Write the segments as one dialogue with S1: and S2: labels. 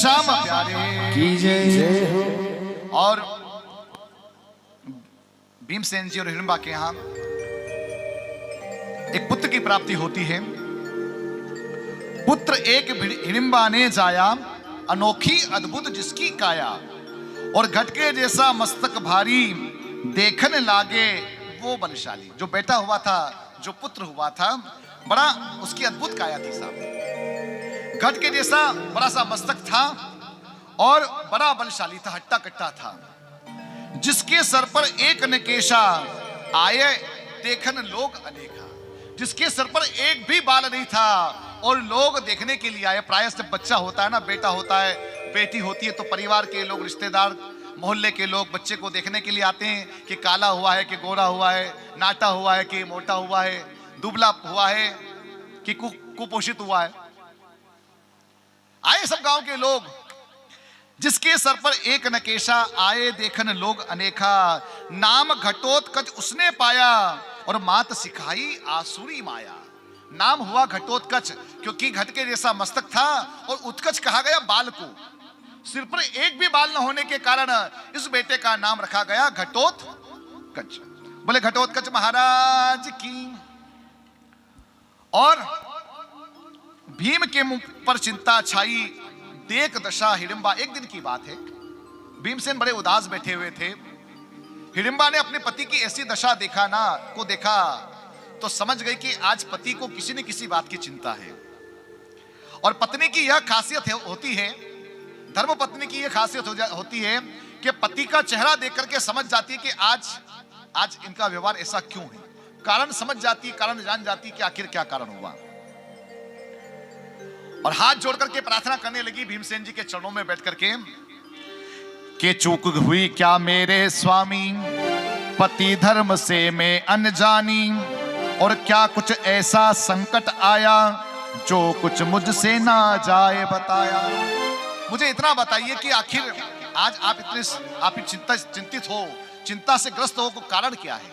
S1: श्याम प्यारे
S2: की जय हो।
S1: और भीमसेन जी और हिडिंबा के यहां एक पुत्र की प्राप्ति होती है। पुत्र एक हिडिंबा ने जाया, अनोखी अद्भुत जिसकी काया, और घटके जैसा मस्तक भारी, देखने लागे वो बलशाली। जो बेटा हुआ था, जो पुत्र हुआ था, बड़ा उसकी अद्भुत काया थी साहब। घटके जैसा बड़ा सा मस्तक था और बड़ा बलशाली था, हट्टा कट्टा था। जिसके सर पर एक नकेशा, आए देखन लोग अनेका। जिसके सर पर एक भी बाल नहीं था और लोग देखने के लिए आए। प्रायः जब बच्चा होता है ना, बेटा होता है, बेटी होती है, तो परिवार के लोग, रिश्तेदार, मोहल्ले के लोग बच्चे को देखने के लिए आते हैं कि काला हुआ है कि गोरा हुआ है, नाटा हुआ है कि मोटा हुआ है, दुबला हुआ है कि कुपोषित हुआ है। आए सब गांव के लोग। जिसके सर पर एक नकेशा, आए देखन लोग अनेका। नाम घटोत्कच उसने पाया और मात सिखाई आसुरी माया। नाम हुआ घटोत्कच क्योंकि घट के जैसा मस्तक था, और उत्कच कहा गया बाल को। सिर पर एक भी बाल न होने के कारण इस बेटे का नाम रखा गया घटोत्कच। बोले घटोत्कच महाराज की। और भीम के मुंह पर चिंता छाई, देख दशा हिडिंबा। एक दिन की बात है, भीमसेन बड़े उदास बैठे हुए थे। हिडिंबा ने अपने पति की ऐसी दशा देखा तो समझ गई कि आज पति को किसी न किसी बात की चिंता है। और पत्नी की यह खासियत होती है, धर्म पत्नी की यह खासियत होती है कि पति का चेहरा देख करके समझ जाती है कि आज इनका व्यवहार ऐसा क्यों है। कारण समझ जाती है, कारण जान जाती है कि आखिर क्या कारण हुआ। और हाथ जोड़ करके प्रार्थना करने लगी भीमसेन जी के चरणों में बैठ करके कि चूक हुई क्या मेरे स्वामी, पति धर्म से मैं अनजानी। और क्या कुछ ऐसा संकट आया, जो कुछ मुझसे ना जाए बताया। मुझे इतना बताइए कि आखिर आज आप चिंतित हो, चिंता से ग्रस्त हो, कारण क्या है?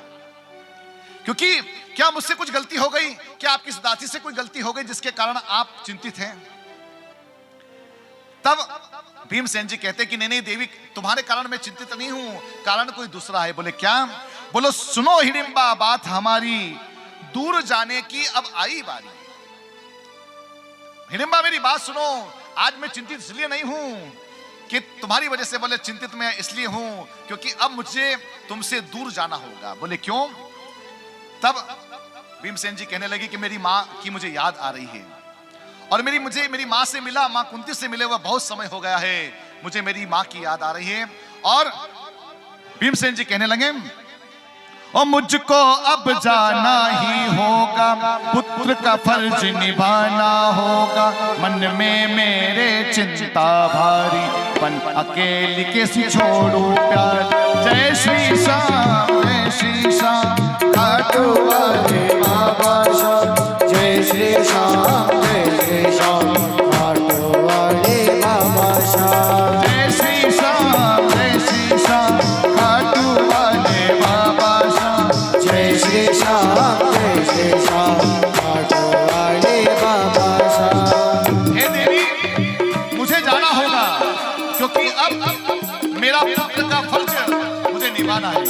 S1: क्योंकि क्या मुझसे कुछ गलती हो गई, क्या आपकी दासी से कोई गलती हो गई जिसके कारण आप चिंतित हैं? तब भीमसेन जी कहते कि नहीं देवी, तुम्हारे कारण मैं चिंतित नहीं हूं, कारण कोई दूसरा है। बोले क्या? बोलो सुनो हिडिंबा बात हमारी, दूर जाने की अब आई बारी। हिडिंबा मेरी बात सुनो, आज मैं चिंतित इसलिए नहीं हूं कि तुम्हारी वजह से, बोले चिंतित मैं इसलिए हूं क्योंकि अब मुझे तुमसे दूर जाना होगा। बोले क्यों? तब भीमसेन जी कहने लगे कि मेरी माँ की मुझे याद आ रही है, और मेरी माँ से मिला, माँ कुंती से मिले हुए बहुत समय हो गया है, मुझे मेरी माँ की याद आ रही है। और भीमसेन जी कहने लगे, और मुझको अब जाना ही होगा, पुत्र का फर्ज निभाना होगा। मन में मेरे चिंता भारी, पन अकेली कैसे छोड़ूं प्यार। जय श्री श्याम, जय श्री श्याम, खाटू वाले बाबा श्याम।
S2: जय श्री श्याम, जय श्री श्याम, खाटू वाले बाबा श्याम।
S1: जय श्री श्याम, जय श्री श्याम, खाटू वाले बाबा श्याम।
S2: जय श्री श्याम, जय श्री श्याम, खाटू वाले बाबा श्याम।
S1: हे देवी, मुझे जाना होगा क्योंकि अब मेरा पुत्र का फर्ज मुझे निभाना है।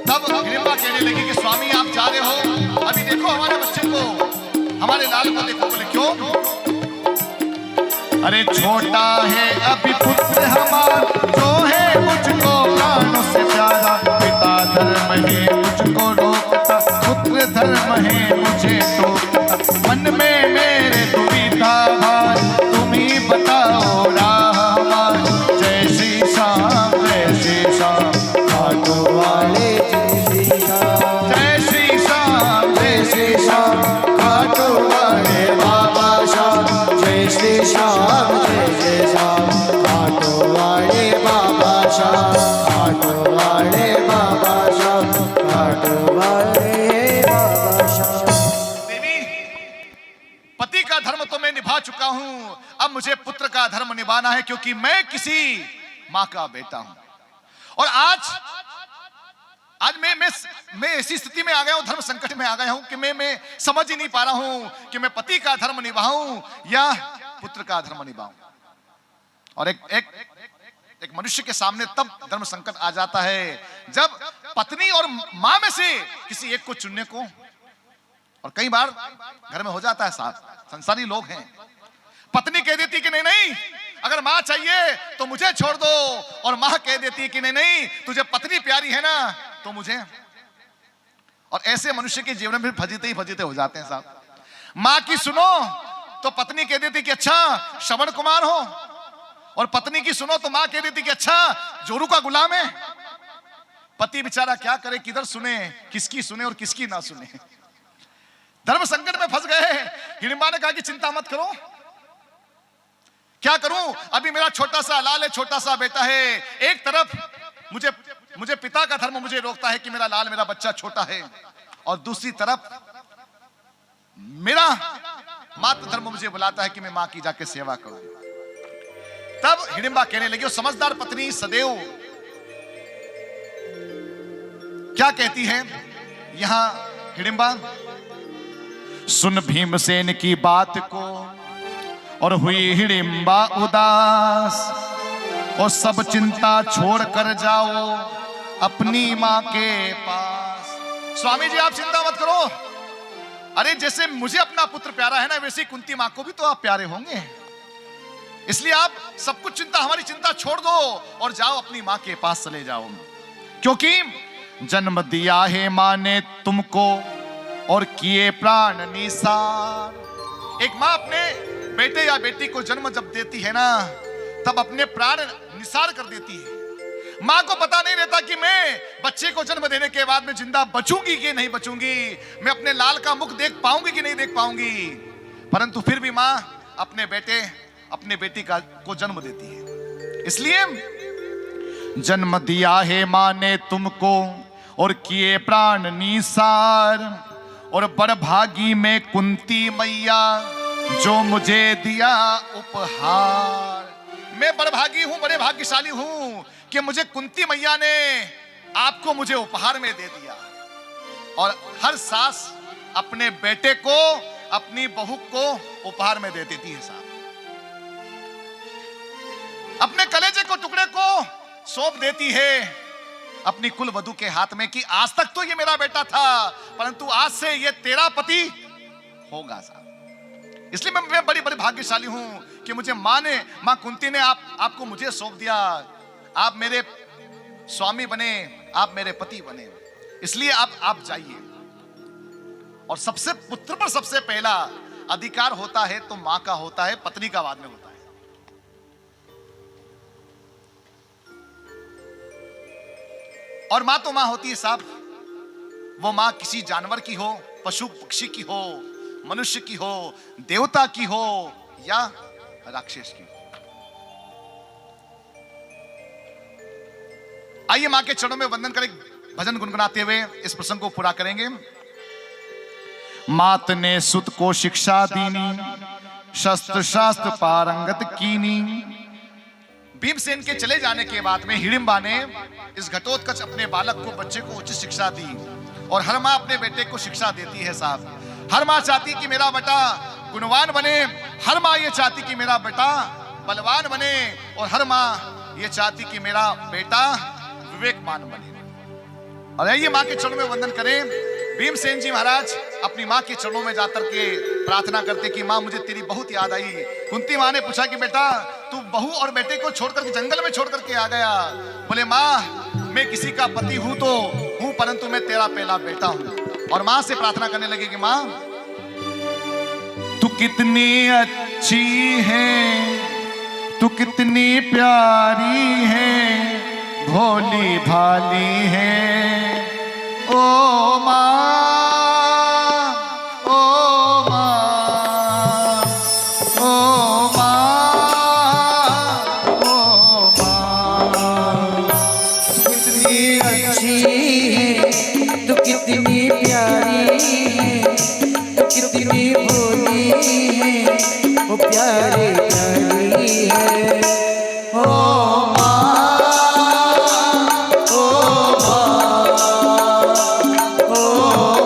S1: तब हिडिंबा कहने लगी कि स्वामी आप जा रहे हो, अभी देखो हमारे बच्चे को, हमारे लाल को देखो। बोले क्यों? अरे छोटा है अभी पुत्र हमारा, जो है मुझको प्राणों से प्यारा। पिता धर्म है मुझको रोकता, पुत्र धर्म है मुझे टोकता। मन में मेरे दुविधा भार, तुम ही बताओ राह हमारी। जय श्री श्याम, जय श्री श्याम,
S2: खाटू वाले जय श्री श्याम।
S1: जय श्री श्याम,
S2: जय श्री श्याम, खाटू वाले बाबा श्याम। जय श्री श्याम, जय श्री श्याम, खाटू वाले बाबा श्याम। खाटू वाले बाबा श्याम, खाटू वाले बाबा श्याम।
S1: देवी, पति का धर्म तो मैं निभा चुका हूं, अब मुझे पुत्र का धर्म निभाना है क्योंकि मैं किसी मां का बेटा हूं। और आज मैं ऐसी स्थिति में आ गया हूं, धर्म संकट में आ गया हूं कि मैं समझ ही नहीं पा रहा हूं कि मैं पति का धर्म निभाऊं या पुत्र का धर्म निभाऊं। और एक मनुष्य के सामने तब धर्म संकट आ जाता है जब पत्नी और मां में से किसी एक को चुनने को, और कई बार घर में हो जाता है साथ, संसारी लोग हैं, पत्नी कह देती कि नहीं नहीं अगर मां चाहिए तो मुझे छोड़ दो, और मां कह देती कि नहीं नहीं तुझे पत्नी प्यारी है ना तो मुझे। और ऐसे मनुष्य के जीवन में फजीते ही फजीते हो जाते हैं साहब। मां की सुनो तो पत्नी कह देती कि अच्छा श्रवण कुमार हो, और पत्नी की सुनो तो मां कह देती कि अच्छा जोरू का गुलाम है। पति बेचारा क्या करे, किधर सुने, किसकी सुने और किसकी ना सुने। धर्म संकट में फंस गए। हिडिंबा ने कहा कि चिंता मत करो, क्या करूं, अभी मेरा छोटा सा लाल है, छोटा सा बेटा है। एक तरफ मुझे पिता का धर्म मुझे रोकता है कि मेरा लाल, मेरा बच्चा छोटा है, और दूसरी तरफ मेरा मातृ धर्म मुझे बुलाता है कि मैं मां की जाके सेवा करूं। तब हिडिंबा कहने लगी, और समझदार पत्नी सदैव क्या कहती है यहां हिडिंबा, सुन भीमसेन की बात को और हुई हिडिंबा उदास, और सब चिंता छोड़ कर जाओ अपनी मां के पास। स्वामी जी आप चिंता मत करो, अरे जैसे मुझे अपना पुत्र प्यारा है ना, वैसे ही कुंती मां को भी तो आप प्यारे होंगे, इसलिए आप सब कुछ चिंता, हमारी चिंता छोड़ दो और जाओ अपनी मां के पास चले जाओ। क्योंकि जन्म दिया है मां ने तुमको और किए प्राण निसार। एक मां अपने बेटे या बेटी को जन्म जब देती है ना, तब अपने प्राण निसार कर देती है। मां को पता नहीं रहता कि मैं बच्चे को जन्म देने के बाद में जिंदा बचूंगी कि नहीं बचूंगी, मैं अपने लाल का मुख देख पाऊंगी कि नहीं देख पाऊंगी, परंतु फिर भी मां अपने बेटे अपने बेटी को जन्म देती है। इसलिए जन्म दिया है मां ने तुमको और किए प्राण निसार, और बड़भागी में कुंती मैया जो मुझे दिया उपहार। मैं बड़भागी हूं, बड़े भाग्यशाली हूं कि मुझे कुंती मैया ने आपको मुझे उपहार में दे दिया। और हर सास अपने बेटे को, अपनी बहू को उपहार में दे देती है साहब, अपने कलेजे को टुकड़े को सौंप देती है अपनी कुल वधू के हाथ में कि आज तक तो ये मेरा बेटा था, परंतु आज से ये तेरा पति होगा साहब। इसलिए मैं बड़ी बड़ी भाग्यशाली हूं कि मुझे मां कुंती ने आपको मुझे सौंप दिया, आप मेरे स्वामी बने, आप मेरे पति बने। इसलिए आप जाइए। और सबसे पुत्र पर सबसे पहला अधिकार होता है तो मां का होता है, पत्नी का बाद में होता है। और मां तो मां होती है साहब, वो मां किसी जानवर की हो, पशु पक्षी की हो, मनुष्य की हो, देवता की हो या राक्षस की हो। आइए मां के चरणों में वंदन करें, भजन गुनगुनाते हुए इस प्रसंग को पूरा करेंगे। मात ने सुत को शिक्षा दीनी, शस्त्र शास्त्र पारंगत कीनी। भीमसेन के चले जाने के बाद में हिडिंबा ने इस घटोत्कच अपने बालक को, बच्चे को उचित शिक्षा दी। और हर मां अपने बेटे को शिक्षा देती है साहब। हर मां चाहती कि मेरा बेटा गुणवान बने, हर मां ये चाहती कि मेरा बेटा बलवान बने, और हर मां ये चाहती कि मेरा बेटा विवेकमान बने। और आइए मां के चरणों में वंदन करें। भीमसेन जी महाराज अपनी मां के चरणों में जाकर के प्रार्थना करते कि मां मुझे तेरी बहुत याद आई। कुंती मां ने पूछा कि बेटा तू बहू और बेटे को छोड़कर के जंगल में छोड़कर के आ गया। बोले मां मैं किसी का पति हूं तो हूं, परंतु मैं तेरा पहला बेटा हूं। और मां से प्रार्थना करने लगी कि मां तू कितनी अच्छी है, तू कितनी प्यारी है, भोली भाली है ओ मां, ओ मां, ओ मां, ओ मां।
S2: कितनी अच्छी है, तू कितनी प्यारी है, तू कितनी भोली है, वो प्यारी प्यारी है ओ मां, ओ मां, ओ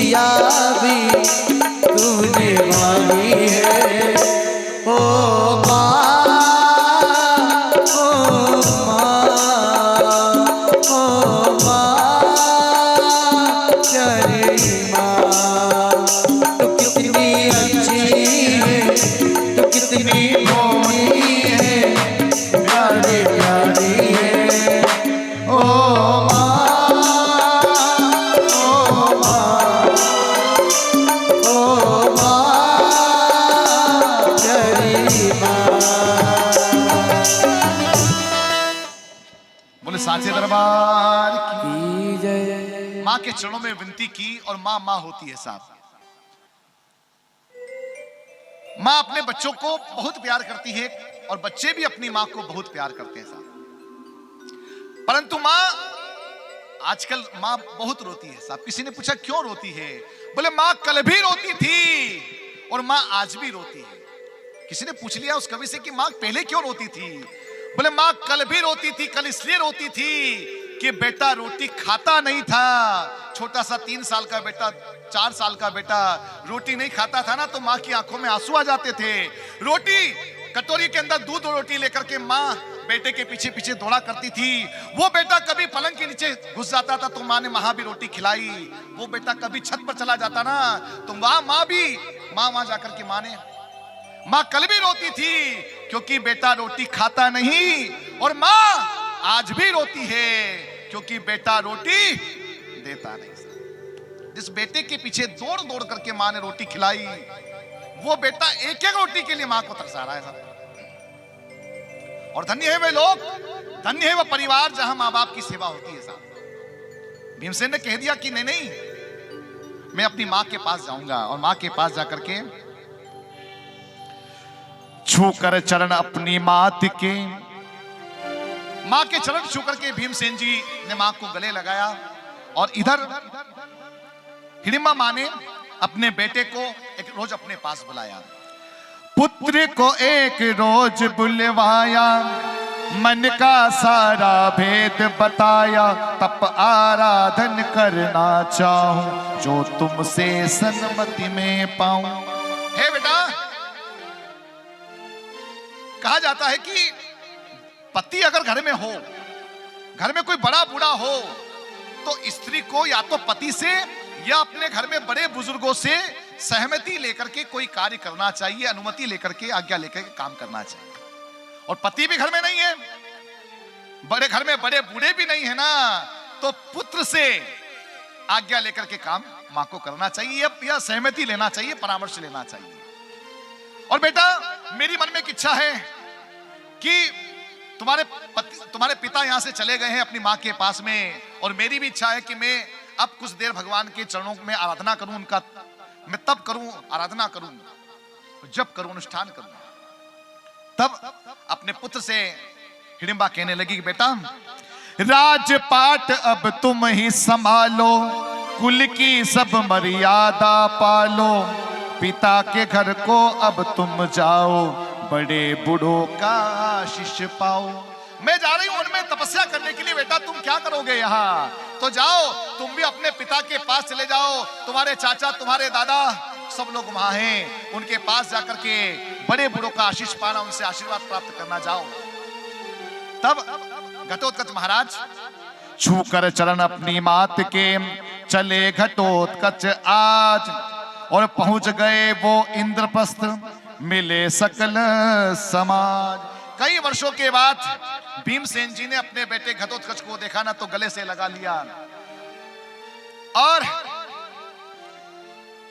S2: मैया भी तूने मानी है। ओ माँ, ओ माँ, ओ माँ, तेरी माँ तू कितनी अच्छी है, तू कितनी मोहनी है, प्यारी प्यारी है। ओ माँ, ओ माँ, ओ माँ, तेरी माँ।
S1: बोले साचे दरबार की।
S2: की जय।
S1: माँ के चरणों में विनती की और माँ माँ होती है साहब। माँ अपने बच्चों को बहुत प्यार करती है और बच्चे भी अपनी माँ को बहुत प्यार करते हैं साहब। परंतु माँ आजकल माँ बहुत रोती है साहब। किसी ने पूछा क्यों रोती है? बोले माँ कल भी रोती थी और माँ आज भी रोती है। किसी ने पूछ लिया उस कवि से कि माँ पहले क्यों रोती थी? बोले माँ कल भी रोती थी। कल इसलिए रोती थी कि बेटा रोटी खाता नहीं था। छोटा सा 3 साल का बेटा, 4 साल का बेटा रोटी नहीं खाता था ना, तो माँ की आंखों में आंसू आ जाते थे। रोटी कटोरी के अंदर दूध और रोटी लेकर के माँ बेटे के पीछे पीछे दौड़ा करती थी। वो बेटा कभी पलंग के नीचे घुस जाता था तो माँ ने वहां भी रोटी खिलाई। वो बेटा कभी छत पर चला जाता ना, तो वहां माँ जाकर के माँ कल भी रोती थी क्योंकि बेटा रोटी खाता नहीं, और माँ आज भी रोती है क्योंकि बेटा रोटी देता नहीं। जिस बेटे के पीछे दौड़ दौड़ करके माँ ने रोटी खिलाई, वो बेटा एक एक रोटी के लिए माँ को तरसा रहा है साहब। और धन्य है वे लोग, धन्य है वो परिवार जहां माँ बाप की सेवा होती है साहब। भीमसेन ने कह दिया कि नहीं नहीं, मैं अपनी माँ के पास जाऊंगा। और माँ के पास जाकर के छू कर चरण अपनी मात के, माँ के चरण छू करके भीमसेन जी ने माँ को गले लगाया। और इधर हिडिंबा माँ ने अपने बेटे को एक रोज अपने पास बुलाया। पुत्र को एक रोज बुलवाया, मन का सारा भेद बताया। तप आराधन करना चाहूं, जो तुमसे सन्मति में पाऊं। हे बेटा, कहा जाता है कि पति अगर घर में हो, घर में कोई बड़ा बूढ़ा हो, तो स्त्री को या तो पति से या अपने घर में बड़े बुजुर्गों से सहमति लेकर के कोई कार्य करना चाहिए, अनुमति लेकर के, आज्ञा लेकर के काम करना चाहिए। और पति भी घर में नहीं है, बड़े घर में बड़े बूढ़े भी नहीं है ना, तो पुत्र से आज्ञा लेकर के काम मां को करना चाहिए या सहमति लेना चाहिए, परामर्श लेना चाहिए। और बेटा, मेरी मन में एक इच्छा है कि तुम्हारे पिता यहां से चले गए हैं अपनी मां के पास में, और मेरी भी इच्छा है कि मैं अब कुछ देर भगवान के चरणों में आराधना करूं, उनका मैं तब करूं, आराधना करूं, जप करूं, अनुष्ठान करूं। तब अपने पुत्र से हिडिंबा कहने लगी कि बेटा, राजपाट अब तुम ही संभालो, कुल की सब मर्यादा पालो। पिता के घर को अब तुम जाओ, बड़े बूढ़ों का आशीष पाओ। मैं जा रही हूं उनमें तपस्या करने के लिए। बेटा, तुम क्या करोगे यहाँ? तो जाओ, तुम भी अपने पिता के पास चले जाओ। तुम्हारे चाचा, तुम्हारे दादा, सब लोग वहां हैं, उनके पास जाकर के बड़े बूढ़ों का आशीष पाना, उनसे आशीर्वाद प्राप्त करना जाओ। तब घटोत्कच महाराज छू कर चरण अपनी मात के चले घटोत्कच आज, और पहुंच गए वो इंद्रप्रस्थ, मिले सकल समाज। कई वर्षों के बाद भीमसेन जी ने अपने बेटे घटोत्कच को देखा ना, तो गले से लगा लिया और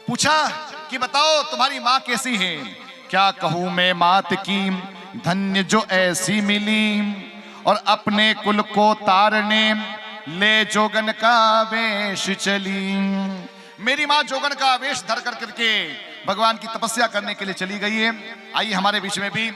S1: पूछा कि बताओ तुम्हारी मां कैसी है? क्या कहूं मैं मात की, धन्य जो ऐसी मिली, और अपने कुल को तारने ले जोगन का वेश चली। मेरी मां जोगन का वेश धर कर करके भगवान की तपस्या करने के लिए चली गई है। आइए, हमारे बीच में भी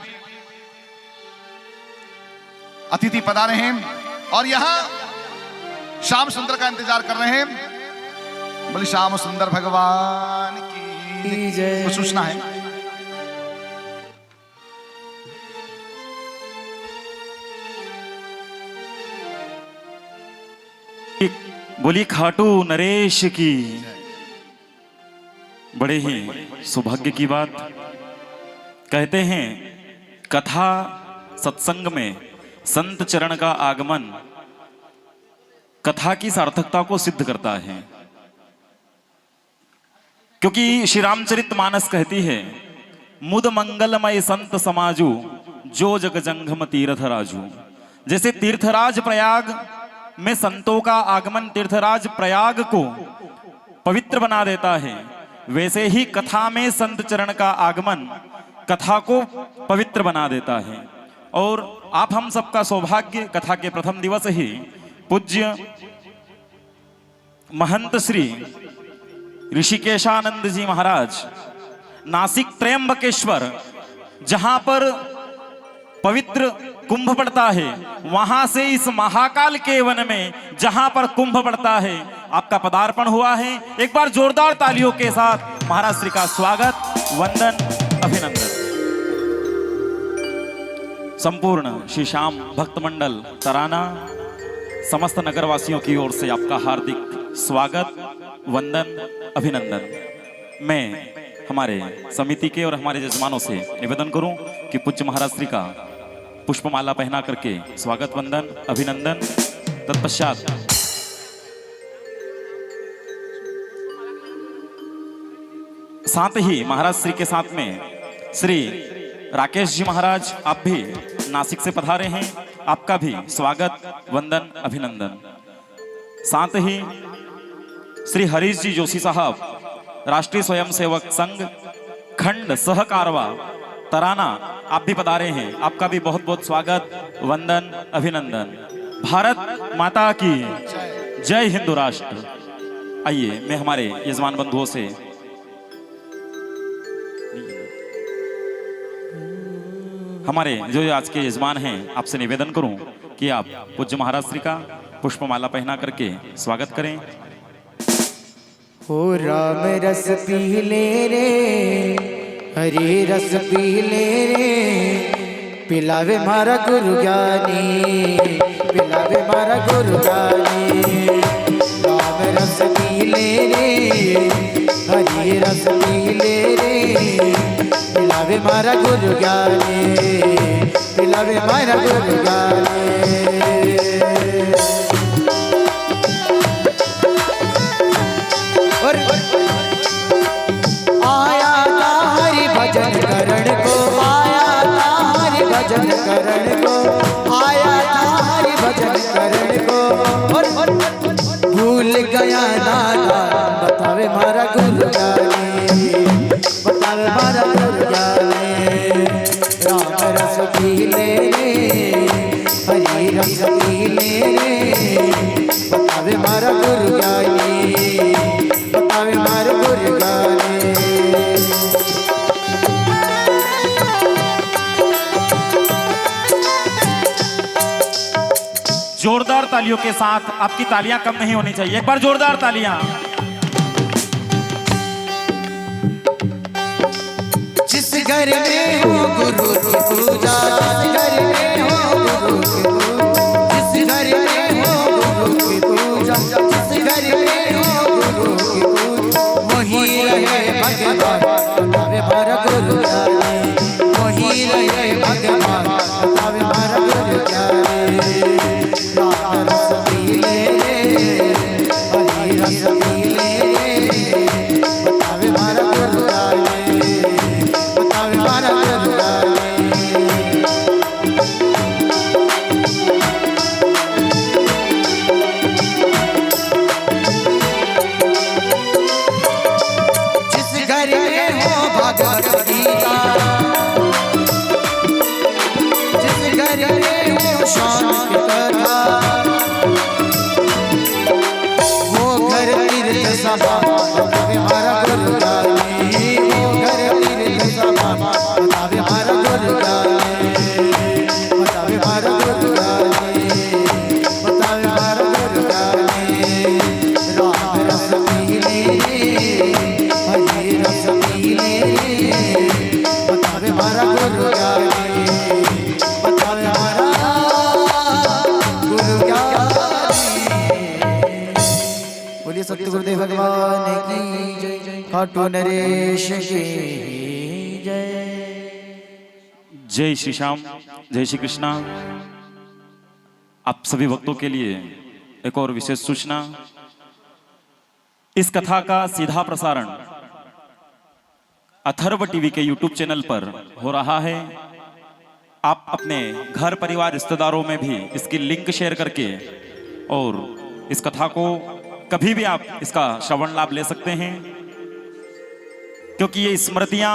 S1: अतिथि पधारे हैं और यहां श्याम सुंदर का इंतजार कर रहे हैं। बोले श्याम सुंदर भगवान की जय। कुछ सूचना है?
S3: बोली खाटू नरेश की। बड़े ही सौभाग्य की बात। कहते हैं कथा सत्संग में संत चरण का आगमन कथा की सार्थकता को सिद्ध करता है, क्योंकि श्री रामचरितमानस कहती है मुद मंगलमय संत समाजू जो जग जंगम तीर्थ राजू। जैसे तीर्थराज प्रयाग में संतों का आगमन तीर्थराज प्रयाग को पवित्र बना देता है, वैसे ही कथा में संत चरण का आगमन कथा को पवित्र बना देता है। और आप हम सबका सौभाग्य कथा के प्रथम दिवस ही पूज्य महंत श्री ऋषिकेशानंद जी महाराज नासिक त्रयंबकेश्वर, जहां पर पवित्र कुंभ पड़ता है, वहां से इस महाकाल के वन में जहां पर कुंभ पड़ता है आपका पदार्पण हुआ है। एक बार जोरदार तालियों के साथ महाराज श्री का स्वागत, वंदन, अभिनंदन। संपूर्ण श्री श्याम भक्त मंडल तराना समस्त नगरवासियों की ओर से आपका हार्दिक स्वागत, वंदन, अभिनंदन। मैं हमारे समिति के और हमारे जजमानों से निवेदन करूं कि पूज्य महाराज श्री का पुष्पमाला पहना करके स्वागत, वंदन, अभिनंदन। तत्पश्चात साथ ही महाराज श्री के साथ में श्री राकेश जी महाराज, आप भी नासिक से पधारे हैं, आपका भी स्वागत, वंदन, अभिनंदन। साथ ही श्री हरीश जी जोशी साहब, राष्ट्रीय स्वयंसेवक संघ खंड सहकारवा तराना, आप भी पधारे हैं, आपका भी बहुत बहुत स्वागत, वंदन, अभिनंदन। भारत माता की जय, हिंदू राष्ट्र। आइए मैं हमारे यजमान बंधुओं से हमारे जो आज के यजमान हैं आपसे निवेदन करूं कि आप पूज्य महाराज श्री का पुष्पमाला पहना करके स्वागत करें।
S2: हो राम रस पी ले रे, हरे रस पी ले रे, पिलावे मारा गुरु ज्ञानी, पिलावे मारा गुरु ज्ञानी। राम रस पी ले रे, हरे रस पी ले रे, पिलावे मारा गुरु ज्ञानी, पिलावे मारा गुरु ज्ञानी। आया था हरि भजन करण को, आया था हरि भजन करण को, आया था हरि भजन करण को, और भूल गया नाना, बतावे मारा गुरु ज्ञानी, बतावे मारा गुरु ज्ञानी। राम रस पी ले रे, हरि रस पी ले रे, बतावे मारा गुरु ज्ञानी, बतावे मारा गुरु ज्ञानी।
S3: जोरदार तालियों के साथ, आपकी तालियां कम नहीं होनी चाहिए, एक बार जोरदार तालियां।
S2: जिस घर में हो गुरु की पूजा, जिस घर में हो गुरु की पूजा, जिस घर में हो गुरु की पूजा, जिस घर में हो गुरु की पूजा, वही रहे भगवान, बतावे मारा गुरु ज्ञानी, वही रहे भगवान, बतावे मारा गुरु ज्ञानी। राम रस पी ले रे, हरि रस पी ले रे, बतावे मारा गुरु ज्ञानी, बतावे मारा गुरु ज्ञानी। जिस घर में हो भगवत गीता, जिस घर में हो शाम की कथा, वो घर तीर्थ समान, बतावे मारा गुरु ज्ञानी, वो घर तीर्थ समान, बतावे मारा गुरु ज्ञानी, बतावे मारा गुरु ज्ञानी, बतावे मारा गुरु ज्ञानी। राम रस पी ले रे, हरि रस पी ले रे, बतावे मारा गुरु ज्ञानी, बतावे मारा गुरु ज्ञानी। बोलिए सत्य गुरुदेव भगवान की जय जय। खाटू नरेश की जय।
S3: जय श्री श्याम, जय श्री कृष्णा। आप सभी भक्तों के लिए एक और विशेष सूचना, इस कथा का सीधा प्रसारण अथर्व टीवी के यूट्यूब चैनल पर हो रहा है। आप अपने घर परिवार रिश्तेदारों में भी इसकी लिंक शेयर करके और इस कथा को कभी भी आप इसका श्रवण लाभ ले सकते हैं, क्योंकि ये स्मृतियां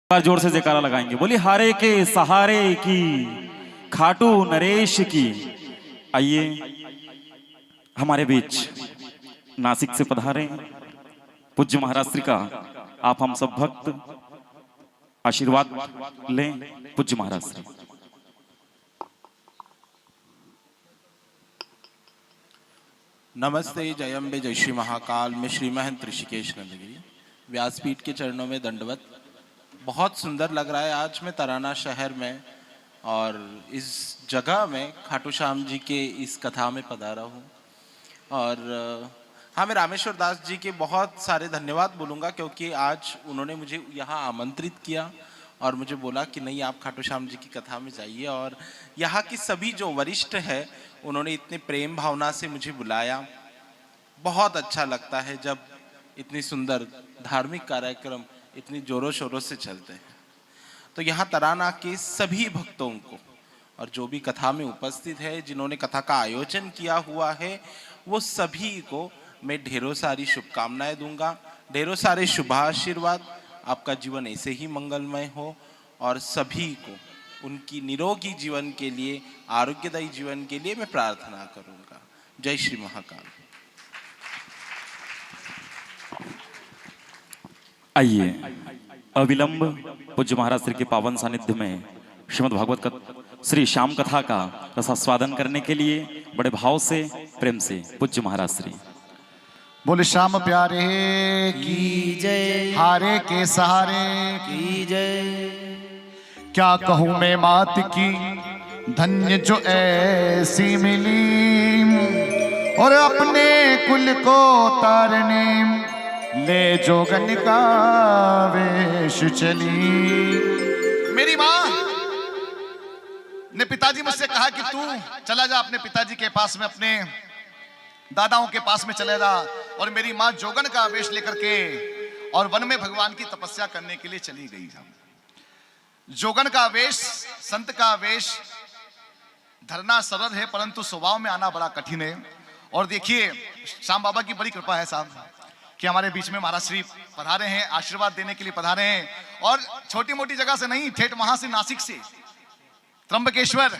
S3: बार जोर से जयकारा लगाएंगे। बोली हारे के सहारे की, खाटू नरेश की। आइए हमारे बीच नासिक से पधारे पूज्य महाराज श्री का आप हम सब भक्त आशीर्वाद लें। पूज्य महाराज श्री।
S4: नमस्ते, जय अम्बे, जय श्री महाकाल। में श्री महंत ऋषिकेश नंदगिरी व्यासपीठ के चरणों में दंडवत। बहुत सुंदर लग रहा है आज मैं तराना शहर में और इस जगह में खाटू श्याम जी के इस कथा में पधारा हूँ। और हाँ, मैं रामेश्वर दास जी के बहुत सारे धन्यवाद बोलूँगा, क्योंकि आज उन्होंने मुझे यहाँ आमंत्रित किया और मुझे बोला कि नहीं, आप खाटू श्याम जी की कथा में जाइए। और यहाँ की सभी जो वरिष्ठ है उन्होंने इतने प्रेम भावना से मुझे बुलाया। बहुत अच्छा लगता है जब इतनी सुंदर धार्मिक कार्यक्रम इतनी जोरों शोरों से चलते हैं। तो यहाँ तराना के सभी भक्तों को और जो भी कथा में उपस्थित है, जिन्होंने कथा का आयोजन किया हुआ है, वो सभी को मैं ढेरों सारी शुभकामनाएं दूंगा, ढेरों सारे शुभाशीर्वाद। आपका जीवन ऐसे ही मंगलमय हो और सभी को उनकी निरोगी जीवन के लिए, आरोग्यदायी जीवन के लिए मैं प्रार्थना करूंगा। जय श्री महाकाल।
S3: आइए अविलंब पूज्य महाराज श्री के पावन सानिध्य में श्रीमद् भागवत का श्री श्याम कथा का रसास्वादन करने के लिए बड़े भाव से, प्रेम से पूज्य महाराज श्री।
S1: बोले श्याम प्यारे
S2: की जय,
S1: हारे के सहारे
S2: की जय।
S1: क्या कहूँ मैं मात की, धन्य जो ऐसी मिली, और अपने कुल को तारने ले जोगन का वेश वेश चली। मेरी माँ ने पिताजी मुझसे कहा कि तू चला जा अपने पिताजी के पास में, अपने दादाओं के पास में चले जा। और मेरी माँ जोगन का वेश लेकर के और वन में भगवान की तपस्या करने के लिए चली गई। जोगन का वेश, संत का वेश धरना सरल है, परंतु स्वभाव में आना बड़ा कठिन है। और देखिए श्याम बाबा की बड़ी कृपा है साहब कि हमारे बीच में महाराज श्री पधारे हैं, आशीर्वाद देने के लिए पधारे हैं। और छोटी मोटी जगह से नहीं, ठेठ वहां से, नासिक से, त्र्यंबकेश्वर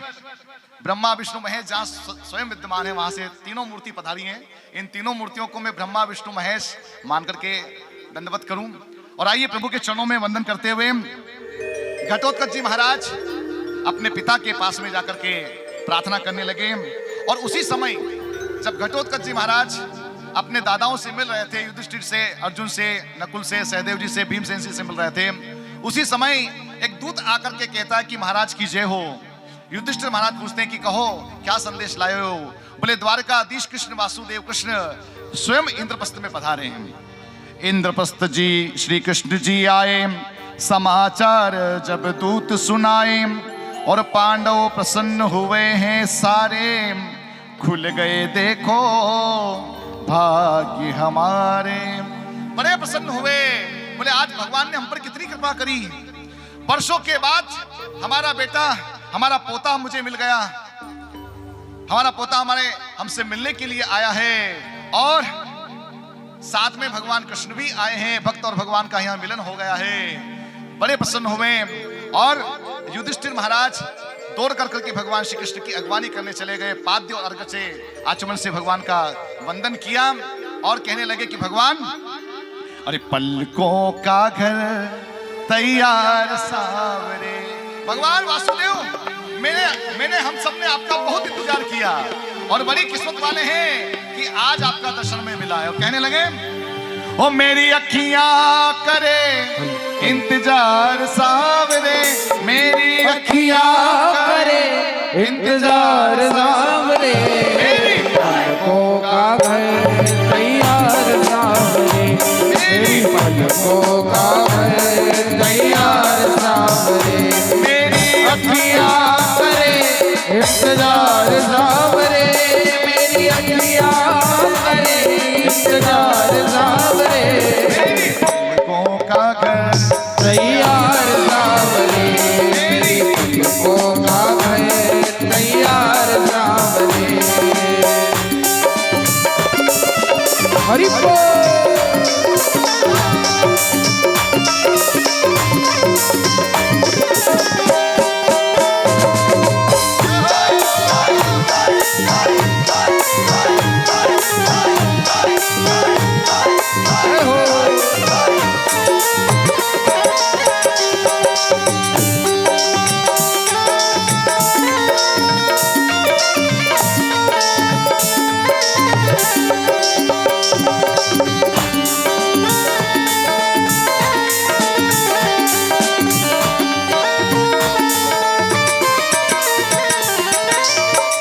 S1: ब्रह्मा विष्णु महेश जहां स्वयं विद्यमान है, वहां से तीनों मूर्ति पधारी हैं। इन तीनों मूर्तियों को मैं ब्रह्मा विष्णु महेश मान करके दंडवत करूं। और आइए प्रभु के चरणों में वंदन करते हुए घटोत्कच जी महाराज अपने पिता के पास में जाकर के प्रार्थना करने लगे। और उसी समय जब घटोत्कच जी महाराज अपने दादाओं से मिल रहे थे, युधिष्ठिर से, अर्जुन से, नकुल से, सहदेव जी से, भीमसेन जी से मिल रहे थे, उसी समय एक दूत आकर के कहता है कि महाराज की जय हो। युधिष्ठिर महाराज पूछते हैं कि कहो क्या संदेश लाए हो। बोले द्वारकाधीश कृष्ण वासुदेव कृष्ण स्वयं इंद्रप्रस्थ में पधारे हैं। इंद्रप्रस्थ जी श्री कृष्ण जी आए, समाचार जब दूत सुनाए, और पांडव प्रसन्न हुए हैं सारे, खुल गए देखो भाग्य हमारे। बड़े प्रसन्न हुए, बोले आज भगवान ने हम पर कितनी कृपा करी। वर्षों के बाद हमारा बेटा, हमारा पोता मुझे मिल गया। हमारा पोता हमसे मिलने के लिए आया है, और साथ में भगवान कृष्ण भी आए हैं। भक्त और भगवान का यहाँ मिलन हो गया है। बड़े प्रसन्न हुए। और युधिष्ठिर महाराज दौड़ कर करके भगवान श्री कृष्ण की अगवानी करने चले गए। पाद्य और अर्घ्य से, आचमन से भगवान का वंदन किया और कहने लगे कि भगवान, अरे पलकों का घर तैयार सावरे। भगवान वासुदेव, मैंने हम सब ने आपका बहुत इंतजार किया और बड़ी किस्मत वाले हैं कि आज आपका दर्शन में मिला है। और कहने लगे, ओ मेरी अखियां करे इंतजार सावरे, मेरी अखियां करे
S2: इंतजार सावरे, पलकों का घर तैयार सावरे, मेरी पलकों का घर तैयार सावरे, मेरी अखियां करे इंतजार सावरे, मेरी अखियां करे इंतजार सावरे,
S1: मेरी पलकों का घर
S2: तैयार सावरे, मेरी पलकों का घर तैयार सावरे। हरि बोल।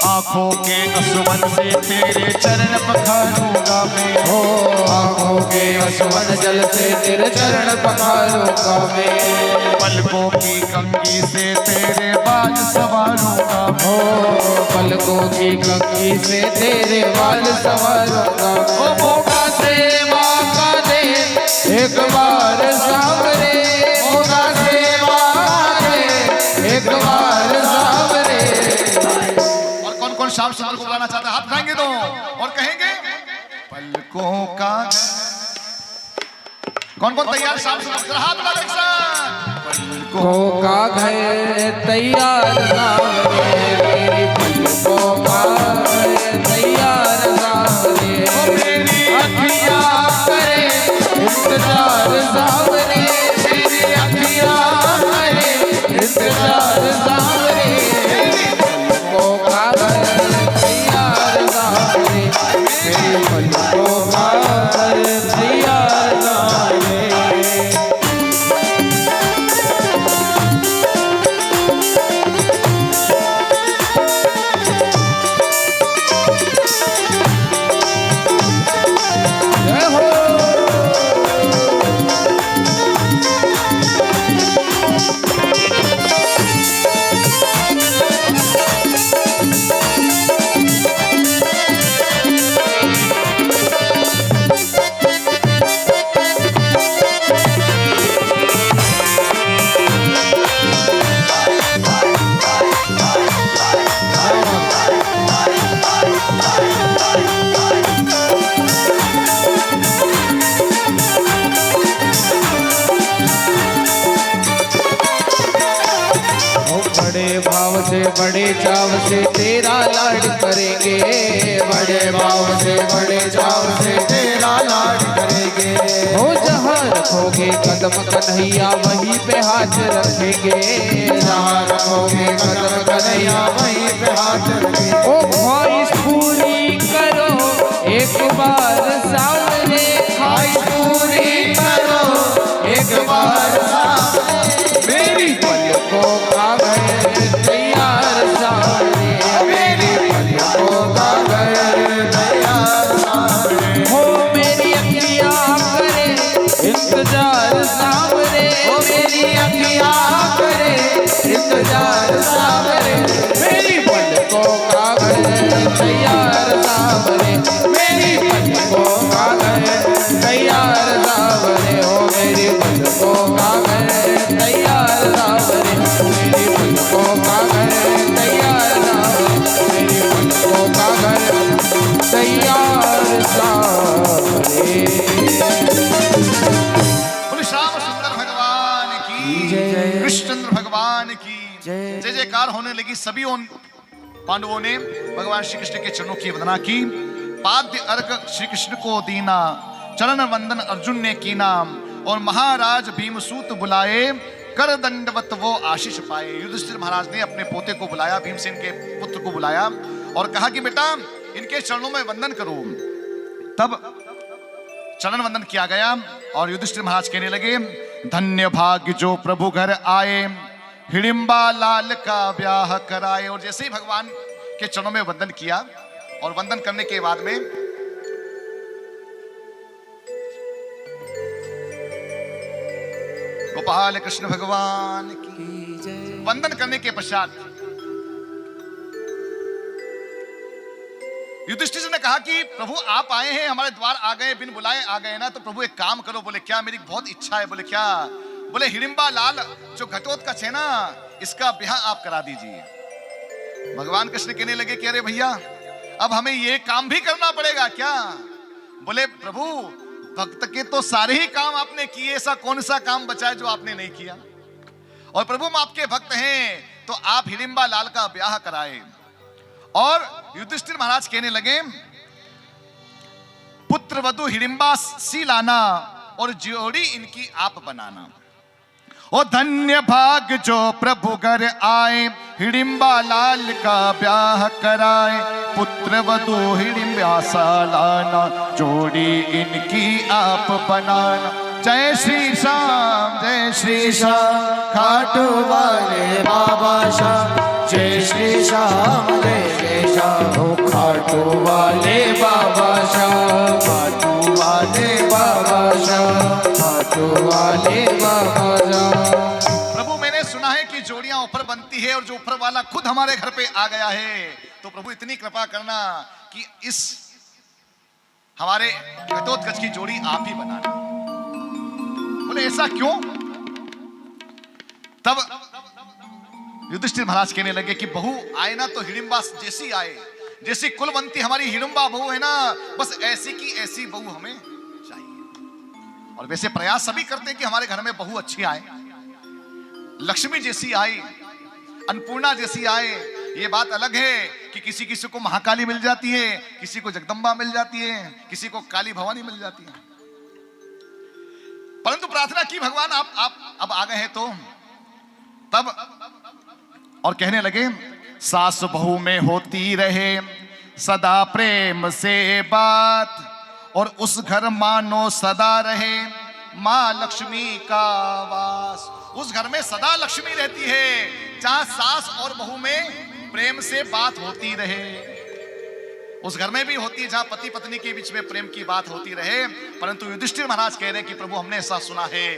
S1: आंखों के असुवन से तेरे चरण पखारूंगा मैं,
S2: हो आँखों के असुवन जल से तेरे चरण पखारूंगा मैं,
S1: पलकों की कंगी से तेरे बाल सवारूंगा मैं,
S2: हो पलकों की कंगी से तेरे बाल संवारूंगा मैं। ओ मौका सेवा का दे एक बार सावरे, मौका सेवा का दे एक बार सावरे।
S1: और कौन श्याम सुंदर को बुलाना चाहता है? हाथ उठाएंगे तो और कहेंगे पलकों का। कौन तैयार श्याम सुंदर? हाथ उठा एक साथ।
S2: पलकों का घर तैयार सावरे, मेरी पलकों का घर तैयार सावरे, मेरी अखियां करे इंतजार सावरे, मेरी अखियां करे इंतजार सावरे, पलकों का घर तैयार सावरे, मेरी पलकों का घर तैयार सावरे।
S5: से बड़े चाव से तेरा लाड करेंगे,
S2: बड़े भाव से बड़े चाव से तेरा लाड करेंगे।
S5: हो जहाँ रखोगे कदम कन्हैया वहीं पे हाथ रखेंगे,
S2: जहाँ रखोगे कदम कन्हैया वहीं पे हाथ रखेंगे।
S5: ओ ख्वाहिश पूरी करो एक बार सामने, ख्वाहिश पूरी करो एक बार सामने, मेरी पलकों का घर तैयार सामने, मेरी पलकों का घर तैयार सामने। हो मेरी अखियाँ करे इंतजार सामने, हो मेरी अखियाँ करे इंतजार सामने, मेरी पलकों का घर तैयार सामने, मेरी पलकों का घर तैयार सामने, हो मेरी पलकों का घर तैयार सामने, मेरी पलकों का घर तैयार सामने, मेरी पलकों का घर तैयार सामने।
S1: बोले श्याम सुंदर भगवान की
S2: जय।
S1: कृष्णचंद्र भगवान की जय जयकार होने लगी। सभी पांडवों ने भगवान श्री कृष्ण के चरणों की वंदना की। पाद्य अर्घ श्री कृष्ण को दीना, चरण वंदन अर्जुन ने कीना, और महाराज भीमसूत बुलाए, कर दंडवत वो आशीष पाए। युधिष्ठिर महाराज ने अपने पोते को बुलाया, भीमसेन के पुत्र को बुलाया और कहा कि बेटा इनके चरणों में वंदन करो। तब चरण वंदन किया गया और युधिष्ठिर महाराज कहने लगे, धन्य भाग्य जो प्रभु घर आए, हिडिंबा लाल का ब्याह कराए। और जैसे ही भगवान के चरणों में वंदन किया और वंदन करने के बाद में गोपाल कृष्ण भगवान की जय। वंदन करने के पश्चात युधिष्ठिर जी ने कहा कि प्रभु आप आए हैं, हमारे द्वार आ गए, बिन बुलाए आ गए ना, तो प्रभु एक काम करो। बोले क्या? मेरी बहुत इच्छा है। बोले क्या? बोले हिडिंबा लाल जो घटोत्कच है ना, इसका ब्याह आप करा दीजिए। भगवान कृष्ण कहने लगे कि अरे भैया अब हमें ये काम भी करना पड़ेगा क्या? बोले प्रभु भक्त के तो सारे ही काम आपने किए, ऐसा कौन सा काम बचा है जो आपने नहीं किया? और प्रभु हम आपके भक्त हैं, तो आप हिडिंबा लाल का ब्याह कराए। और युधिष्ठिर महाराज कहने लगे, पुत्र वधु हिडिंबा सी लाना और जोड़ी इनकी आप बनाना। ओ धन्य भाग जो प्रभु घर आए, हिडिंबा लाल का ब्याह कराए, पुत्र वधु हिडिंबा सा लाना, जोड़ी इनकी आप बनाना। जय श्री श्याम, जय श्री श्याम,
S2: खाटू वाले बाबा श्याम, जय श्री श्याम, जय श्याम।
S5: हो खाटू वाले बाबा श्याम, खाटू वाले बाबा श्याम, खाटू वाले बाबा श्याम।
S1: प्रभु मैंने सुना है कि जोड़ियां ऊपर बनती है और जो ऊपर वाला खुद हमारे घर पे आ गया है, तो प्रभु इतनी कृपा करना कि इस हमारे घटोत्कच की जोड़ी आप ही बनाना। बोले ऐसा क्यों? तब युधिष्ठिर महाराज कहने लगे कि बहू आए ना तो हिडिंबा जैसी आए, जैसी कुलवंती हमारी हिडिंबा बहू है ना, बस ऐसी की ऐसी बहू हमें चाहिए। और वैसे प्रयास सभी करते हैं कि हमारे घर में बहू अच्छी आए, लक्ष्मी जैसी आए, अन्नपूर्णा जैसी आए। ये बात अलग है कि किसी किसी को महाकाली मिल जाती है, किसी को जगदम्बा मिल जाती है, किसी को काली भवानी मिल जाती है। परंतु प्रार्थना की भगवान आप अब आ गए हैं तो तब और कहने लगे, सास बहू में होती रहे सदा प्रेम से बात, और उस घर मानो सदा रहे माँ लक्ष्मी का वास। उस घर में सदा लक्ष्मी रहती है, जहां सास और बहू में प्रेम से बात होती रहे। उस घर में भी होती है जहां पति पत्नी के बीच में प्रेम की बात होती रहे। परंतु युधिष्ठिर महाराज कह रहे हैं कि प्रभु हमने ऐसा सुना है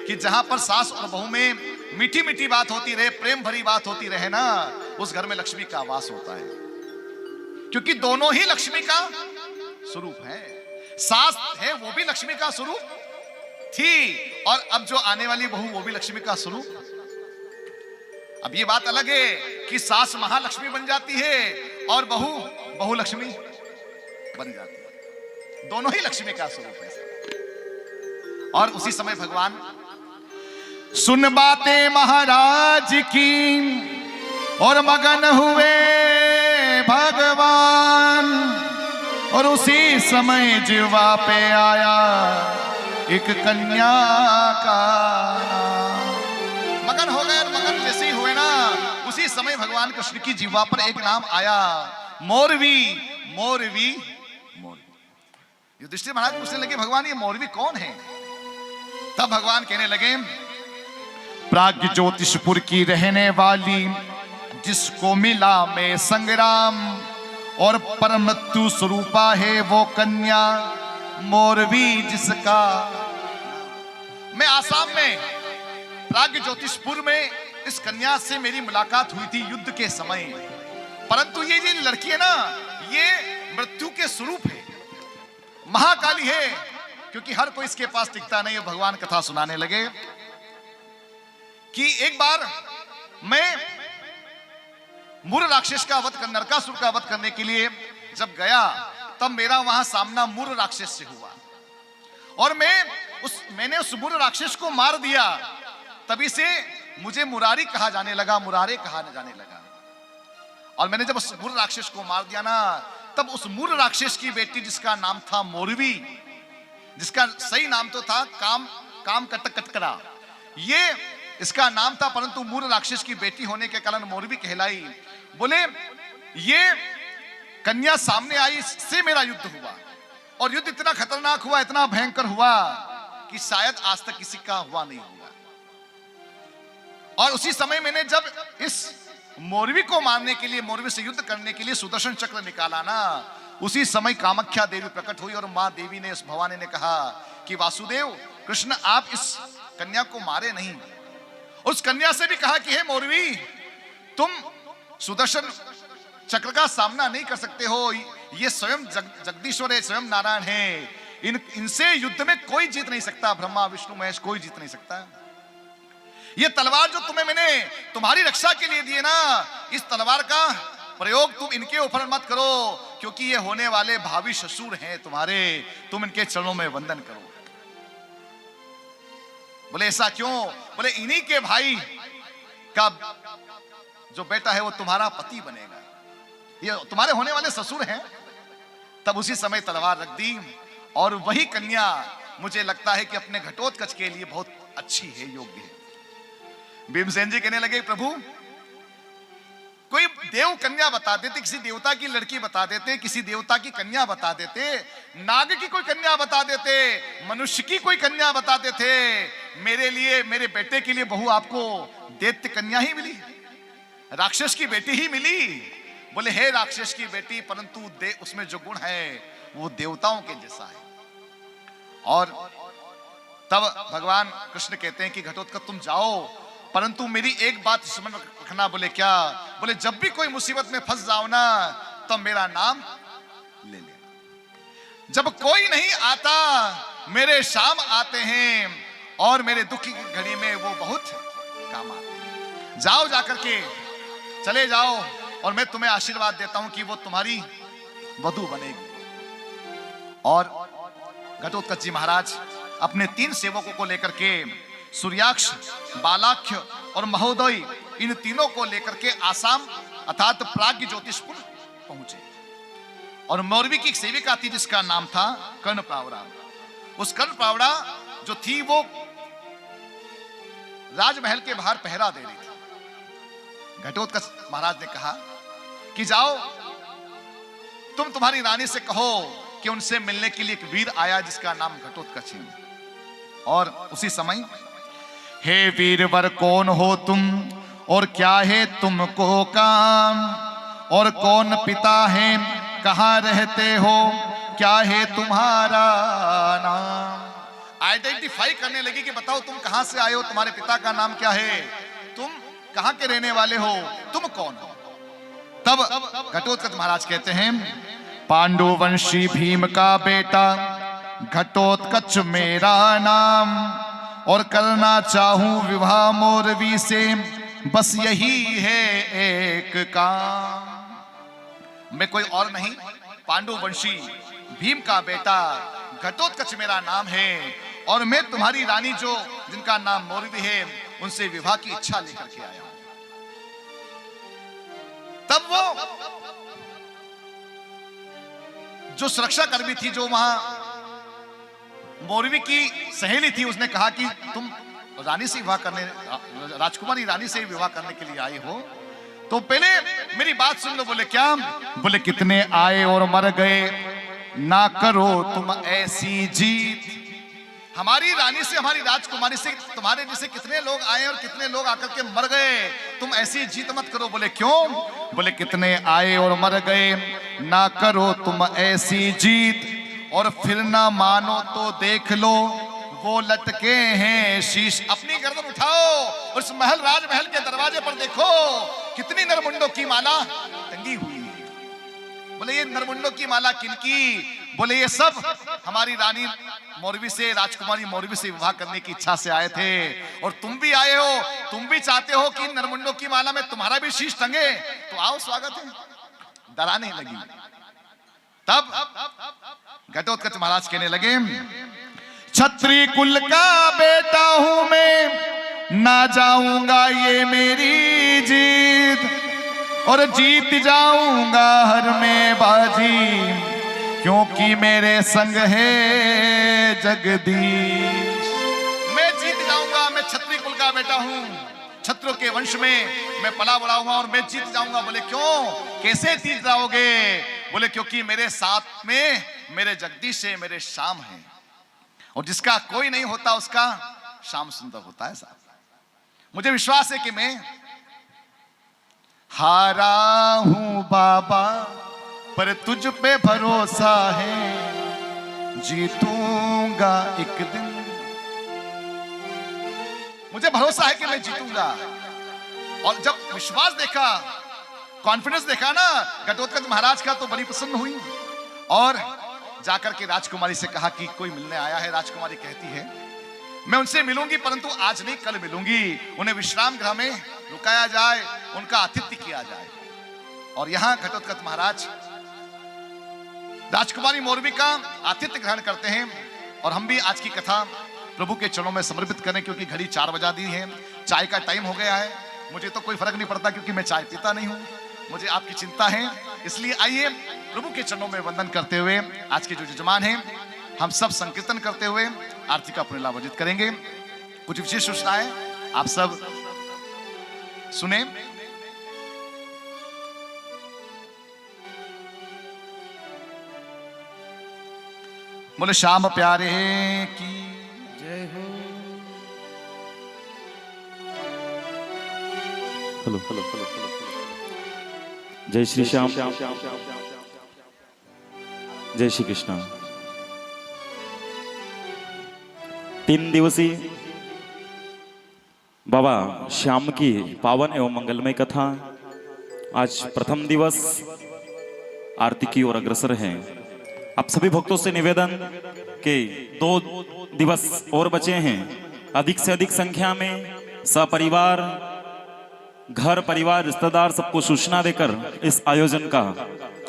S1: कि जहां पर सास और बहू में मीठी मीठी बात होती रहे, प्रेम भरी बात होती रहे ना, उस घर में लक्ष्मी का वास होता है। क्योंकि दोनों ही लक्ष्मी का स्वरूप है। सास है वो भी लक्ष्मी का स्वरूप थी, और अब जो आने वाली बहू वो भी लक्ष्मी का स्वरूप। अब ये बात अलग है कि सास महालक्ष्मी बन जाती है और बहू लक्ष्मी बन जाती है। दोनों ही लक्ष्मी का स्वरूप है। और उसी समय भगवान सुन बातें महाराज की, और मगन हुए भगवान, और उसी समय जिह्वा पे आया एक कन्या का नाम। मगन हो गए, मगन जैसे ही हुए ना, उसी समय भगवान कृष्ण की जिह्वा पर एक नाम आया, मोरवी। मोरवी मोरवी। युधिष्ठिर महाराज पूछने लगे, भगवान ये मोरवी कौन है? तब भगवान कहने लगे, प्राग्ञ ज्योतिषपुर की रहने वाली, जिसको मिला में संग्राम, और परम मृत्यु स्वरूपा है वो कन्या मोरवी जिसका। मैं आसाम में प्राग्ञ ज्योतिषपुर में इस कन्या से मेरी मुलाकात हुई थी युद्ध के समय, परंतु ये लड़की है ना, ये मृत्यु के स्वरूप है, महाकाली है, क्योंकि हर कोई इसके पास टिकता नहीं है। भगवान कथा सुनाने लगे कि एक बार मैं मूर राक्षस का वध, नरकासुर का वध करने के लिए जब गया, तब मेरा वहां सामना मूर राक्षस से हुआ, और मैंने उस मूर राक्षस को मार दिया। तभी से मुझे मुरारी कहा जाने लगा, मुरारे कहा जाने लगा। और मैंने जब उस मूर राक्षस को मार दिया ना, तब उस मूर राक्षस की बेटी, जिसका नाम था मोरवी, जिसका सही नाम तो था काम कटकरा, ये इसका नाम था, परंतु मूर राक्षस की बेटी होने के कारण मोरवी कहलाई। बोले ये कन्या सामने आई, इससे मेरा युद्ध हुआ, और युद्ध इतना खतरनाक हुआ, इतना भयंकर हुआ कि शायद आज तक किसी का हुआ नहीं होगा। और उसी समय मैंने जब इस मोरवी को मारने के लिए, मोरवी से युद्ध करने के लिए सुदर्शन चक्र निकाला ना, उसी समय कामाख्या देवी प्रकट हुई, और मां देवी ने, उस भवानी ने कहा कि वासुदेव कृष्ण, आप इस कन्या को मारे नहीं। उस कन्या से भी कहा कि हे मोरवी, तुम सुदर्शन चक्र का सामना नहीं कर सकते हो, ये स्वयं जगदीश्वर है, स्वयं नारायण है, इनसे युद्ध में कोई जीत नहीं सकता, ब्रह्मा विष्णु महेश कोई जीत नहीं सकता। ये तलवार जो मैंने तुम्हारी रक्षा के लिए दी है ना, इस तलवार का प्रयोग तुम इनके ऊपर मत करो, क्योंकि ये होने वाले भावी ससुर हैं तुम्हारे, तुम इनके चरणों में वंदन करो। बोले ऐसा क्यों? बोले इन्हीं के भाई का जो बेटा है वो तुम्हारा पति बनेगा, ये तुम्हारे होने वाले ससुर हैं। तब उसी समय तलवार रख दी, और वही कन्या मुझे लगता है कि अपने घटोत्कच के लिए बहुत अच्छी है, योग्य है। भीमसेन जी कहने लगे, प्रभु कोई देव कन्या बता देते, किसी देवता की लड़की बता देते, किसी देवता की कन्या बता देते, नाग की कोई कन्या बता देते, मनुष्य की कोई कन्या बता देते, मेरे लिए, मेरे बेटे के लिए बहू आपको दैत्य कन्या ही मिली, राक्षस की बेटी ही मिली। बोले हे राक्षस की बेटी, परंतु उसमें जो गुण है वो देवताओं के जैसा है। और तब भगवान कृष्ण कहते हैं कि घटोत्कच तुम जाओ, परंतु मेरी एक बात स्मरण रखना। बोले क्या? बोले जब भी कोई मुसीबत में फंस जाओ ना, तब मेरा नाम ले लेना। जब कोई नहीं आता, मेरे शाम आते हैं, और मेरे दुख की घड़ी में वो बहुत काम आते हैं। जाओ, जाकर के चले जाओ, और मैं तुम्हें आशीर्वाद देता हूं कि वो तुम्हारी वधू बनेगी। और घटोत्कच जी महाराज अपने 3 सेवकों को लेकर के, सूर्याक्ष, बालाख्य और महोदय, इन तीनों को लेकर के आसाम अर्थात प्राग्ञ ज्योतिषपुर पहुंचे। और मोरवी की एक सेविका थी जिसका नाम था कर्णप्रावरा। उस कर्णप्रावरा जो थी वो राजमहल के बाहर पहरा दे रही थी। घटोत्कच महाराज ने कहा कि जाओ, तुम्हारी रानी से कहो कि उनसे मिलने के लिए एक वीर आया जिसका नाम घटोत्कच है। और उसी समय, हे वीरवर कौन हो तुम, और क्या है तुमको काम, और कौन पिता है, कहाँ रहते हो, क्या है तुम्हारा नाम। आइडेंटिफाई करने लगी कि बताओ तुम कहां से आए हो, तुम्हारे पिता का नाम क्या है, तुम कहां के रहने वाले हो, तुम कौन हो। तब घटोत्कच महाराज कहते हैं, पांडुवंशी भीम का बेटा घटोत्कच मेरा नाम, और करना चाहूं विवाह मोरवी से, बस यही है एक काम। मैं कोई और नहीं, पांडुवंशी भीम का बेटा घटोत्कच मेरा नाम है, और मैं तुम्हारी रानी जो जिनका नाम मोरवी है, उनसे विवाह की इच्छा लेकर के आया हूं। तब वो जो सुरक्षा कर्मी थी, जो वहां मौरवी की सहेली थी, उसने कहा कि तुम रानी से विवाह करने, राजकुमारी रानी से विवाह करने के लिए आई हो, तो पहले मेरी बात सुन लो। बोले क्या? बोले कितने आए और मर गए, ना करो तुम ऐसी जीत। हमारी रानी से, हमारी राजकुमारी से तुम्हारे जैसे कितने लोग आए और कितने लोग आकर के मर गए, तुम ऐसी जीत मत करो। बोले क्यों? बोले कितने आए और मर गए, ना करो तुम ऐसी जीत, और फिर ना मानो तो देख लो वो लटके हैं शीश। अपनी गर्दन उठाओ, उस महल, राजमहल के दरवाजे पर देखो कितनी नरमुंडों की माला टंगी हुई है। बोले ये नरमुंडों की माला किनकी? बोले ये सब हमारी रानी मौरवी से, राजकुमारी मौरवी से विवाह करने की इच्छा से आए थे, और तुम भी आए हो, तुम भी चाहते हो कि नरमुंडों की माला में तुम्हारा भी शीश टंगे, तो आओ स्वागत है। डराने लगी। तब घटोत्कच महाराज कहने लगे, क्षत्रिय कुल का बेटा हूं मैं, ना जाऊंगा ये मेरी जीत, और जीत जाऊंगा हर में बाजी, क्योंकि मेरे संग है जगदीश। मैं जीत जाऊंगा, मैं क्षत्रिय कुल का बेटा हूं, क्षत्रियों के वंश में मैं पला बड़ा हुआ, और मैं जीत जाऊंगा। बोले क्यों? कैसे जीत जाओगे? बोले क्योंकि मेरे साथ में मेरे जगदीश है, मेरे श्याम है, और जिसका कोई नहीं होता उसका श्याम सुंदर होता है साहब। मुझे विश्वास है कि मैं हारा हूं बाबा, पर तुझ पे भरोसा है, जीतूंगा एक दिन। मुझे भरोसा है कि मैं जीतूंगा। और जब विश्वास देखा, कॉन्फिडेंस देखा ना घटोत्कच महाराज का, तो बड़ी प्रसन्न हुई, और जाकर के राजकुमारी से कहा कि कोई मिलने आया है। राजकुमारी कहती है मैं उनसे मिलूंगी, परंतु आज नहीं कल मिलूंगी, उन्हें विश्राम गृह में रुकाया जाए, उनका आतिथ्य किया जाए। और यहां घटोत्कच महाराज राजकुमारी मौरवी का आतिथ्य ग्रहण करते हैं, और हम भी आज की कथा प्रभु के चरणों में समर्पित करें, क्योंकि घड़ी 4 बजा दी है, चाय का टाइम हो गया है। मुझे तो कोई फर्क नहीं पड़ता, क्योंकि मैं चाय पीता नहीं हूं, मुझे आपकी चिंता है। इसलिए आइए प्रभु के चरणों में वंदन करते हुए आज के जो यजमान हैं, हम सब संकीर्तन करते हुए आरती का पुण्य लाभ अर्जित करेंगे। कुछ विशेष सूचनाएं आप सब सुने। बोले श्याम प्यारे की
S2: जय हो।
S3: हेलो हेलो हेलो, जय श्री श्याम, जय श्री कृष्ण। 3 दिवसीय बाबा श्याम की पावन एवं मंगलमय कथा आज प्रथम दिवस आरती की ओर अग्रसर है। आप सभी भक्तों से निवेदन कि 2 दिवस और बचे हैं, अधिक से अधिक संख्या में सपरिवार, घर परिवार, रिश्तेदार सबको सूचना देकर इस आयोजन का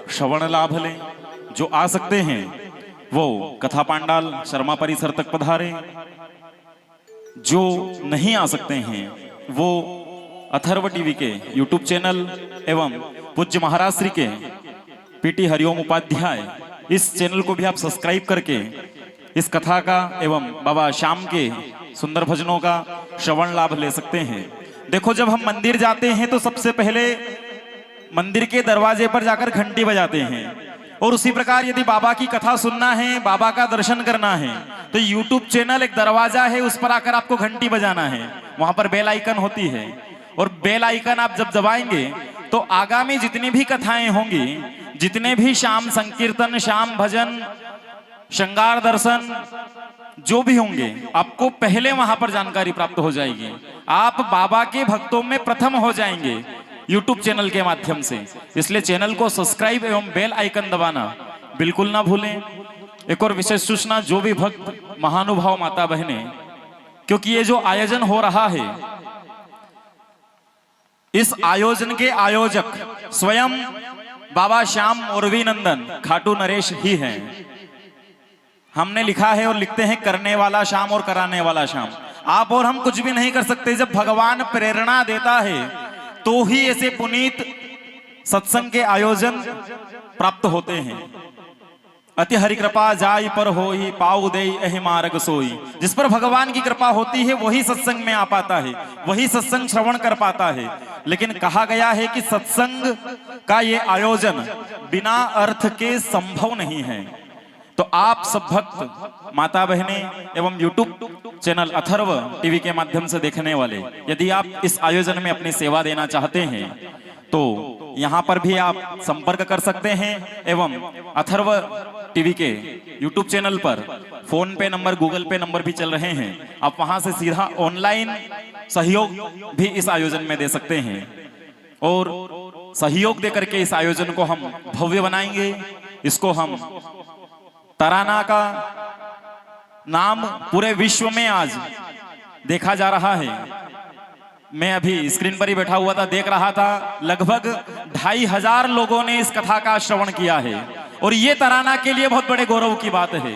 S3: श्रवण लाभ लें। जो आ सकते हैं वो कथा पांडाल शर्मा परिसर तक पधारे, जो नहीं आ सकते हैं वो अथर्व टीवी के यूट्यूब चैनल एवं पूज्य महाराज श्री के पीटी हरिओम उपाध्याय इस चैनल को भी आप सब्सक्राइब करके इस कथा का एवं बाबा श्याम के सुंदर भजनों का श्रवण लाभ ले सकते हैं। देखो, जब हम मंदिर जाते हैं तो सबसे पहले मंदिर के दरवाजे पर जाकर घंटी बजाते हैं, और उसी प्रकार यदि बाबा की कथा सुनना है, बाबा का दर्शन करना है, तो यूट्यूब चैनल एक दरवाजा है, उस पर आकर आपको घंटी बजाना है। वहां पर बेल आइकन होती है, और बेल आइकन आप जब दबाएंगे तो आगामी जितनी भी कथाएं होंगी, जितने भी श्याम संकीर्तन, श्याम भजन, श्रृंगार दर्शन जो भी होंगे, आपको पहले वहां पर जानकारी प्राप्त हो जाएगी। आप बाबा के भक्तों में प्रथम हो जाएंगे यूट्यूब चैनल के माध्यम से। इसलिए चैनल को सब्सक्राइब एवं बेल आइकन दबाना बिल्कुल ना भूलें। एक और विशेष सूचना, जो भी भक्त महानुभाव माता बहने, क्योंकि ये जो आयोजन हो रहा है, इस आयोजन के आयोजक स्वयं बाबा श्याम मौरवी नंदन खाटू नरेश ही हैं। हमने लिखा है और लिखते हैं करने वाला श्याम और कराने वाला श्याम। आप और हम कुछ भी नहीं कर सकते। जब भगवान प्रेरणा देता है तो ही ऐसे पुनीत सत्संग के आयोजन प्राप्त होते हैं। अति हरि कृपा जाय पर होई, पाऊ दे एहि मार्ग सोई। जिस पर भगवान की कृपा होती है वही सत्संग में आ पाता है, वही सत्संग श्रवण कर पाता है। लेकिन कहा गया है कि सत्संग का ये आयोजन बिना अर्थ के संभव नहीं है। तो आप सब भक्त माता बहनें एवं YouTube चैनल अथर्व टीवी के माध्यम से देखने वाले, यदि आप इस आयोजन में अपनी सेवा देना चाहते हैं तो यहाँ पर भी आप संपर्क कर सकते हैं। एवं अथर्व टीवी के YouTube चैनल पर फोन पे नंबर, गूगल पे नंबर भी चल रहे हैं। आप वहां से सीधा ऑनलाइन सहयोग भी इस आयोजन में दे सकते हैं और सहयोग देकर के इस आयोजन को हम भव्य बनाएंगे। इसको हम तराना का नाम पूरे विश्व में आज देखा जा रहा है। मैं अभी स्क्रीन पर ही बैठा हुआ था, देख रहा था, लगभग 2500 लोगों ने इस कथा का श्रवण किया है और ये तराना के लिए बहुत बड़े गौरव की बात है।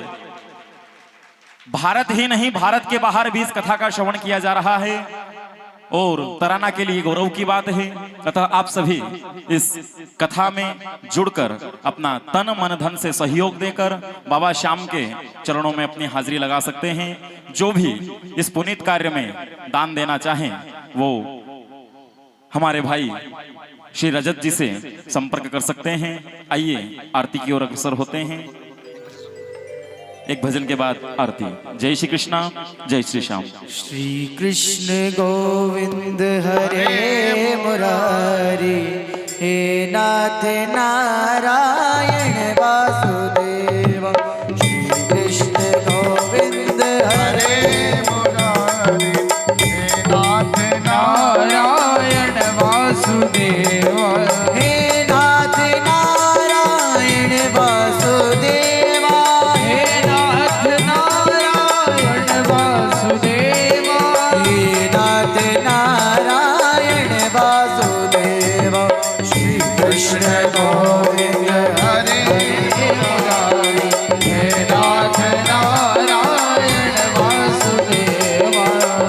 S3: भारत ही नहीं, भारत के बाहर भी इस कथा का श्रवण किया जा रहा है और तराना के लिए गौरव की बात है। अतः आप सभी इस कथा में जुड़कर अपना तन मन धन से सहयोग देकर बाबा श्याम के चरणों में अपनी हाजिरी लगा सकते हैं। जो भी इस पुनीत कार्य में दान देना चाहें वो हमारे भाई श्री रजत जी से संपर्क कर सकते हैं। आइए आरती की ओर अग्रसर होते हैं। एक भजन के बाद आरती। जय श्री कृष्णा, जय श्री श्याम।
S2: श्री कृष्ण गोविंद हरे मुरारी, हे नाथ नारायण वासुदेव। श्री कृष्ण गोविंद हरे मुरारी, हे नाथ
S5: नारायण वासुदेव।
S2: हे नाथ नारायण वासुदेव।
S5: हे नाथ नारायण वासुदेव।
S2: हे नाथ नारायण वासुदेव। श्री कृष्ण गोविंद हरे
S5: मुरारी, हे नाथ नारायण वासुदेव।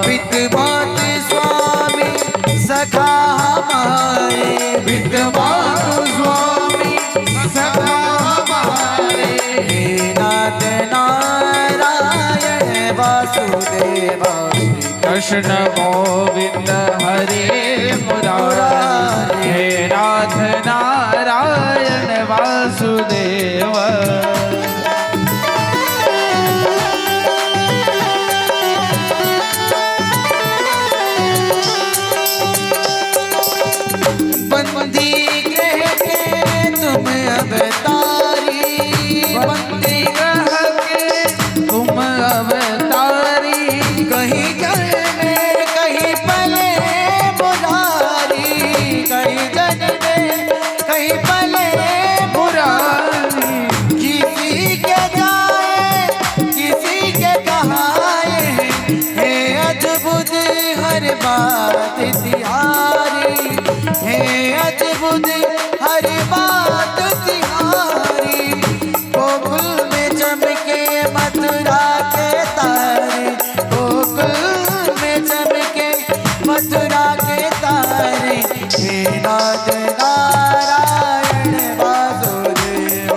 S2: विद्वान स्वामी सखा हमारे,
S5: विद्वान स्वामी सखा हमारे।
S2: हे नाथ नारायण वासुदेव।
S5: कृष्ण गोविंद हरे मुरारी, हे नाथ नारायण वासुदेव।
S2: बंदी कह के तुम अवतारी, बंदी
S5: कह के तुम अवतारी।
S2: कहीं जन में कहीं पले मुरारी, कहीं जन में कहीं पले
S5: मुरारी।
S2: किसी के जाए किसी के कहाए, हे अद्भुत हर बात तिहारी, हे अद्भुत हर बात तिहारी। गोकुल में चमके मथुरा के तारे, गोकुल में चमके मथुरा के तारे। हे नाथ नारायण वासुदेव।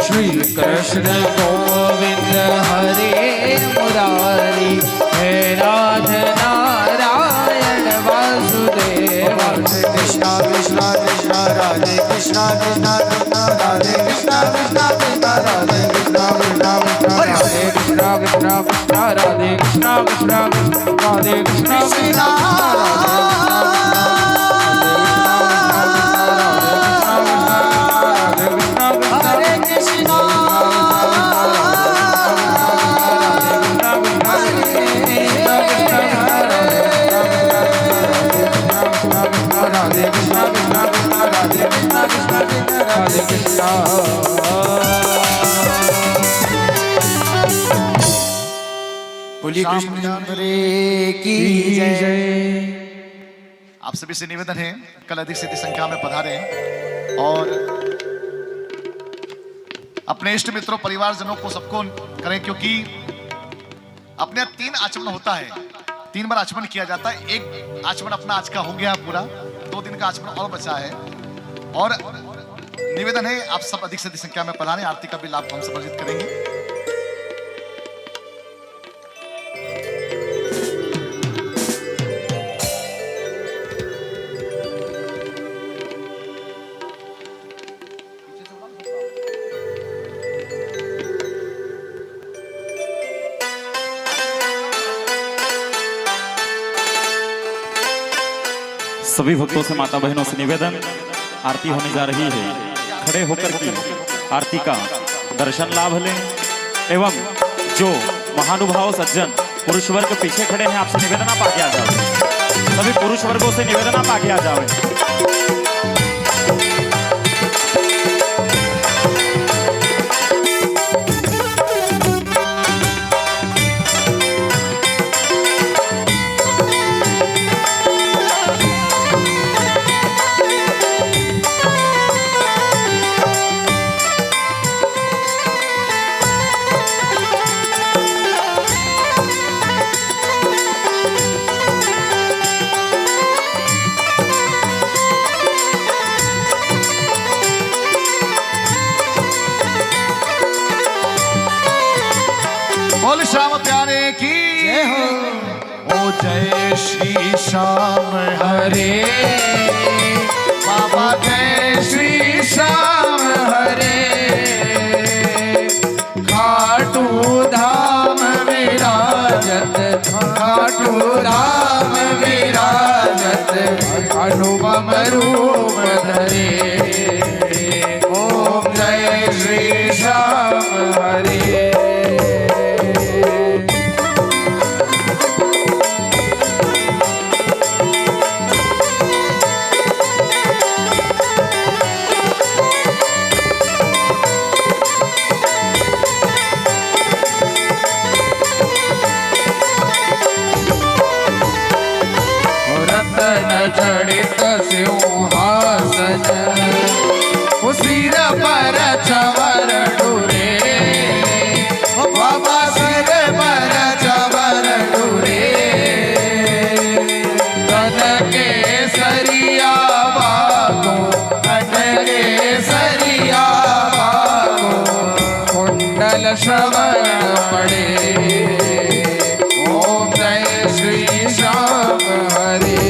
S5: श्री कृष्ण गोविंद हरे मुरारी, हे नाथ नारायण वासुदेव।
S2: कृष्णा कृष्णा कृष्णा राधे कृष्णा कृष्णा कृष्णा राधे कृष्णा कृष्णा कृष्णा राधे कृष्णा कृष्णा कृष्णा
S5: राधे कृष्णा कृष्णा कृष्णा राधे कृष्णा कृष्णा कृष्णा राधे कृष्णा
S2: कृष्णा। हरे कृष्णा
S5: राधे कृष्णा कृष्णा कृष्णा राधे कृष्णा कृष्णा कृष्णा राधे कृष्णा।
S2: बोलिए कृष्ण रे की जय।
S1: आप सभी से निवेदन है कल अधिक से अधिक संख्या में पधारें और अपने इष्ट मित्रों, परिवारजनों को सबको करें, क्योंकि अपने 3 आचमन होता है, 3 बार आचमन किया जाता है। एक आचमन अपना आज का हो गया पूरा, 2 दिन का आचमन और बचा है। और निवेदन है आप सब अधिक से अधिक संख्या में पधारें, आरती का भी लाभ हम समर्जित करेंगे।
S3: सभी भक्तों से, माता बहनों से निवेदन, आरती होने जा रही है, खड़े होकर की आरती का दर्शन लाभ लें। एवं जो महानुभाव सज्जन पुरुष वर्ग पीछे खड़े हैं, आपसे निवेदन आप आगे आ जाओ। सभी पुरुष वर्गों से निवेदन आप आगे आ जाओ।
S1: बोल श्याम प्यारे की
S2: जय हो। ओ जय श्री श्याम हरे बाबा, जय श्री श्याम हरे। खाटू धाम विराजत, खाटू धाम विराजत, अनुपम रूप धरे। ओम जय श्री श्याम हरे। जड़ित सिंहासन, सिर पर चवर डुरे। बाबा सिर पर चवर डुरे। तन के सरिया बागो, तन के सरिया बागो, कुंडल श्रवण पड़े। ओम जय श्री श्याम हरे।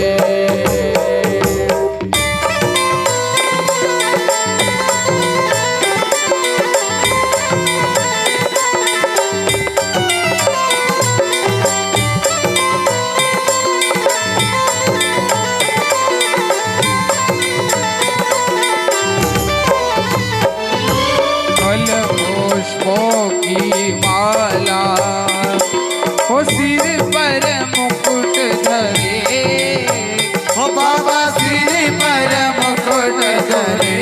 S2: पुष्पों की माला, हो सिर पर मुकुट धरे। हो बाबा सिर पर मुकुट धरे।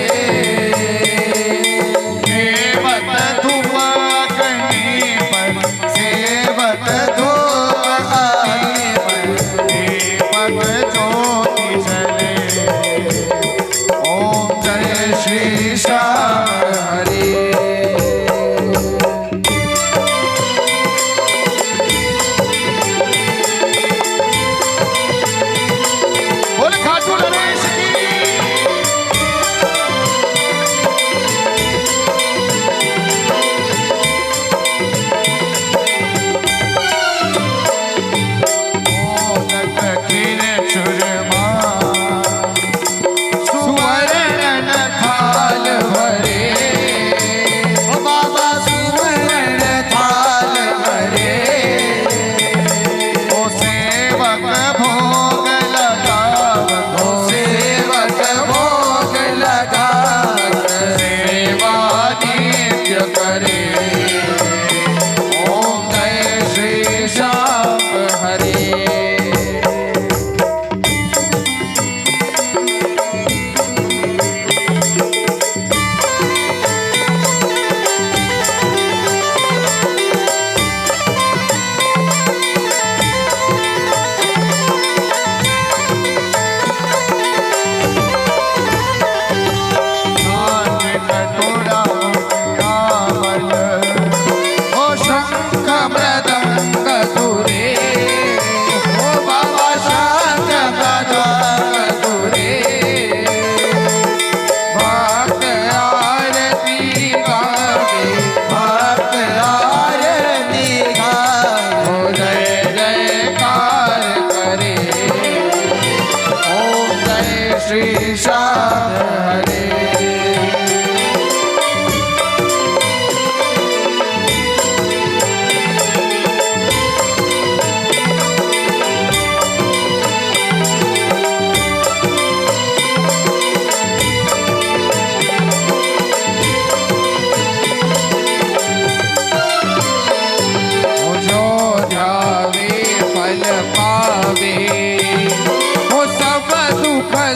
S2: सेवत धूप अग्नि पर, सेवत धूप अग्नि पर, दीपक ज्योति जले। ओम जय श्री श्याम हरे। चुरमा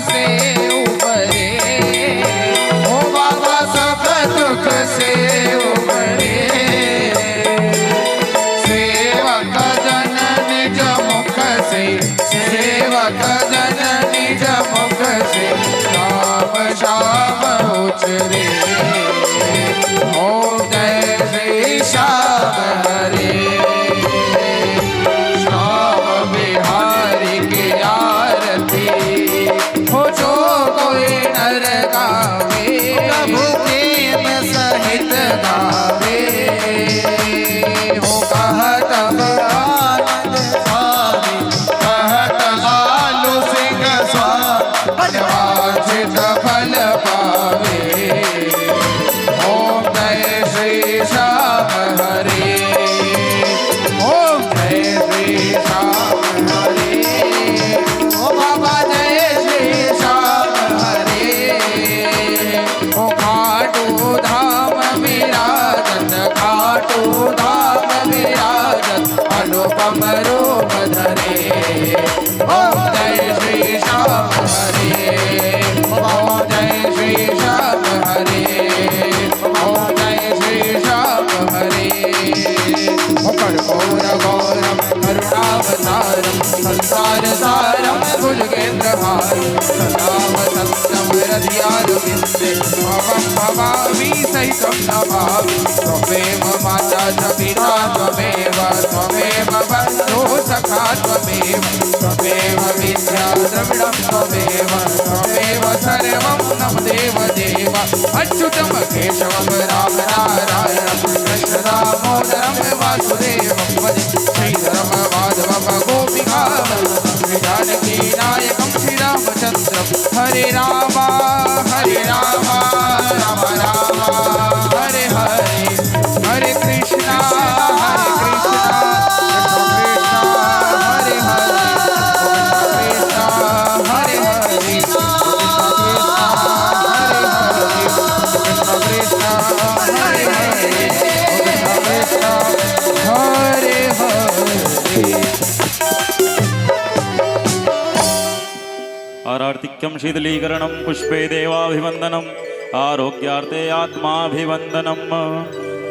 S5: से उबरे, ओ बाबा सब दुख से उबरे। सेवक जन निज मुख से, सेवक जन निज मुख से शाम शाम उचरे। ओम जय श्री श्याम हरे, श्याम बिहारी की आरती हो जो कोई नर गावे, प्रभु प्रेम सहित गावे। हो कहत आनंद स्वामी, कहत लालू सिंह स्वामी, वांछित फल पावे। ओम जय श्री श्याम हरे, ओम जय श्री श्याम हरे, ओ बाबा जय श्री श्याम हरे। ओ खाटू धाम विराजत, खाटू धाम विराजत, अनुपम रूप धरे। ओम जय श्री श्याम हरे, ओम जय श्री श्याम हरे, ओम जय श्री श्याम हरे। कर्पूर गौरम करुणावतारम, संसार सारम भुजगेन्द्रहारम, सदाम सत्यम हृदयारविन्दे, भवं भवामि सहितं नमामि। त्वमेव माता च पिता त्वमेव, त्वमेव बन्धुः सखा त्वमेव, त्वमेव विद्या द्रविणं त्वमेव, त्वमेव सर्वं मम देव देव। अच्युतं केशवं राम नारायणं कृष्ण दामोदरं वासुदेवं भजे। श्रीधरं माधवं गोपिकावल्लभं जानकी नायकं श्रीरामचन्द्रं। हरे राम राम राम हरे हरे, हरे कृष्णा कृष्ण कृष्ण हरे हरे, कृष्ण हरे हरे, कृष्ण कृष्ण हरे हरे, कृष्ण हरे हरे।
S3: आरार्तिक्यं शीतलीकरणं पुष्पे देवाभिवंदनम, आरोग्यार्थे आत्माभिवंदनम।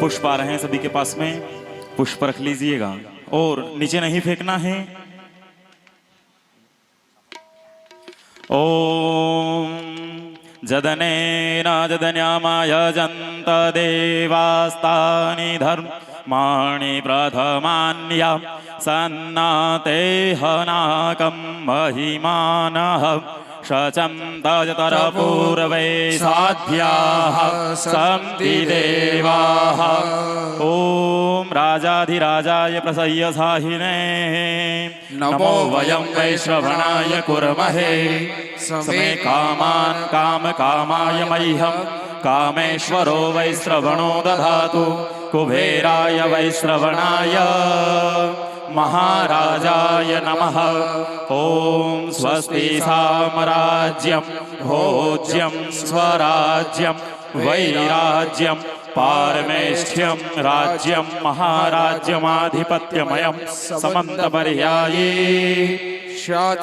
S3: पुष्प आ रहे हैं सभी के पास में, पुष्प रख लीजिएगा और नीचे नहीं फेंकना है। ओम जदनेन जदन्यामाय जन्त देवास्तानि धर्माणि प्रथमान्या सन्नाते हनाकं महिमानः शचं तजतरपूर्वे साध्याः सन्ति देवाः। ॐ राजाधिराजाय प्रसय्यसाहिने नमो वयं वैश्रवणाय कुर्महे। समे कामान् कामकामाय मह्यं कामेश्वरो वैश्रवणो दधातु। कुबेराय वैश्रवणाय महाराजाय नमः। ओम स्वस्ति साम्राज्यं भोज्यं स्वराज्यं वैराज्यं पारमेष्ठ्यं राज्यं महाराज्यमाधिपत्यमयं समन्तपर्यायी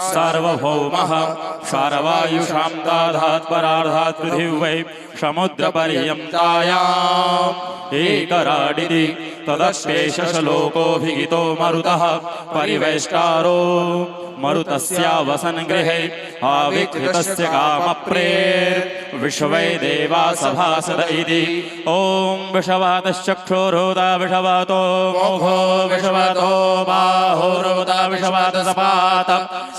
S3: सार्वभौमः सार्वायुषां दाधात् परार्धात् पृथिव्यै समुद्रपर्यन्तायाम् एकराडिति तदस्येष श्लोकोऽभिहितो मरुतः परिवेष्टारो मरुतस्यावसन् गृहे आविक्कृतस्य कामप्रेर् विश्वे देवा सभासद इति। ॐ विषवातश्चक्षुर्होता विषवातो मोघो विषवातो बाहुर्होता विषवातसपात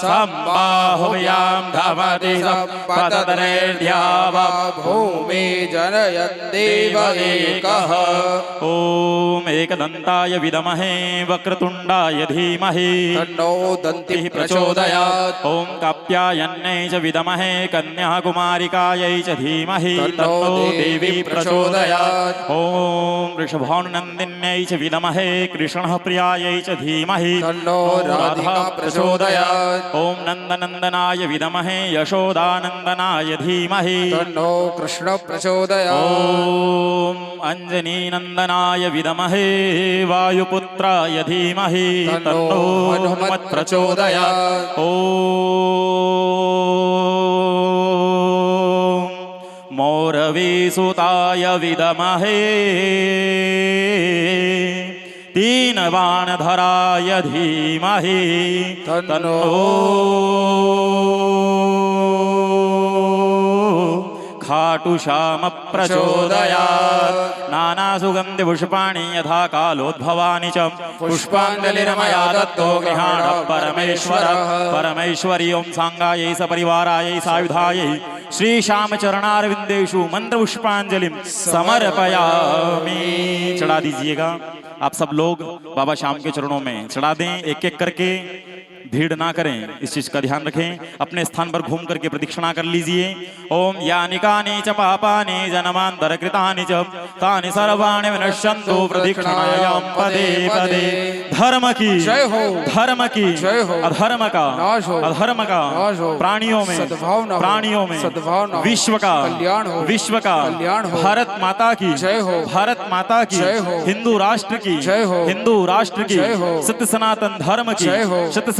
S3: सम्बाहुव्यां धामति सम्पततरेर्द्यावा
S5: भूमि जनयन् देव एकः।
S3: ॐ एकदन्ताय विद्महे वक्रतुण्डाय धीमहि
S5: तन्नो दन्तिः प्रचोदयात्।
S3: ॐ कात्यायन्यै च विद्महे कन्याकुमारिकायै च धीमहि
S5: तन्नो देवी प्रचोदयात्।
S3: ॐ वृषभानुनन्दिन्यै च विद्महे कृष्णः प्रियायै च धीमहि
S5: तन्नो राधिका प्रचोदयात्।
S3: ॐ नन्दनन्दनाय विद्महे यशोदानन्दनाय धीमहि
S5: तन्नो कृष्ण प्रचोदयात्।
S3: ॐ अञ्जनीनन्दनाय विद्महे वायुपुत्राय धीमहि तन्नो हनुमत् प्रचोदयात्। ॐ उर्वीसुताय विदमहे तीन बाणधराय धीमहि तन्नो खाटु श्याम प्रचोदयात्। नाना सुगंधि पुष्पाणि यथा कालोद्भवानि च पुष्पाञ्जलिर्मया दत्तो गृहाण परमेश्वर परमेश्वरी ओं सांगायै सपरिवारायै सायुधायै श्री श्याम चरणारविंदेषु मंत्र पुष्पांजलि समर्पयामि। चढ़ा दीजिएगा आप सब लोग बाबा श्याम के चरणों में चढ़ा दें एक एक करके, भीड़ ना करें, इस चीज का ध्यान रखें। अपने स्थान पर घूम करके प्रदक्षिणा कर लीजिए। ओम यानि कानि च पापानि जन्मान्तरकृतानि च तानि सर्वाणि विनश्यन्तु प्रदक्षिणायां पदे पदे। धर्म की
S5: जय हो,
S3: धर्म की
S5: जय हो,
S3: अधर्म का
S5: नाश हो,
S3: अधर्म का
S5: नाश हो,
S3: प्राणियों में
S5: सद्भावना हो,
S3: प्राणियों में
S5: सद्भावना हो,
S3: विश्व का
S5: कल्याण हो,
S3: विश्व का
S5: कल्याण हो,
S3: भारत माता की
S5: जय हो,
S3: भारत माता की
S5: जय हो,
S3: हिंदू राष्ट्र की
S5: जय हो,
S3: हिंदू राष्ट्र की
S5: जय हो,
S3: सत्य सनातन धर्म की
S5: जय हो,
S3: सत्य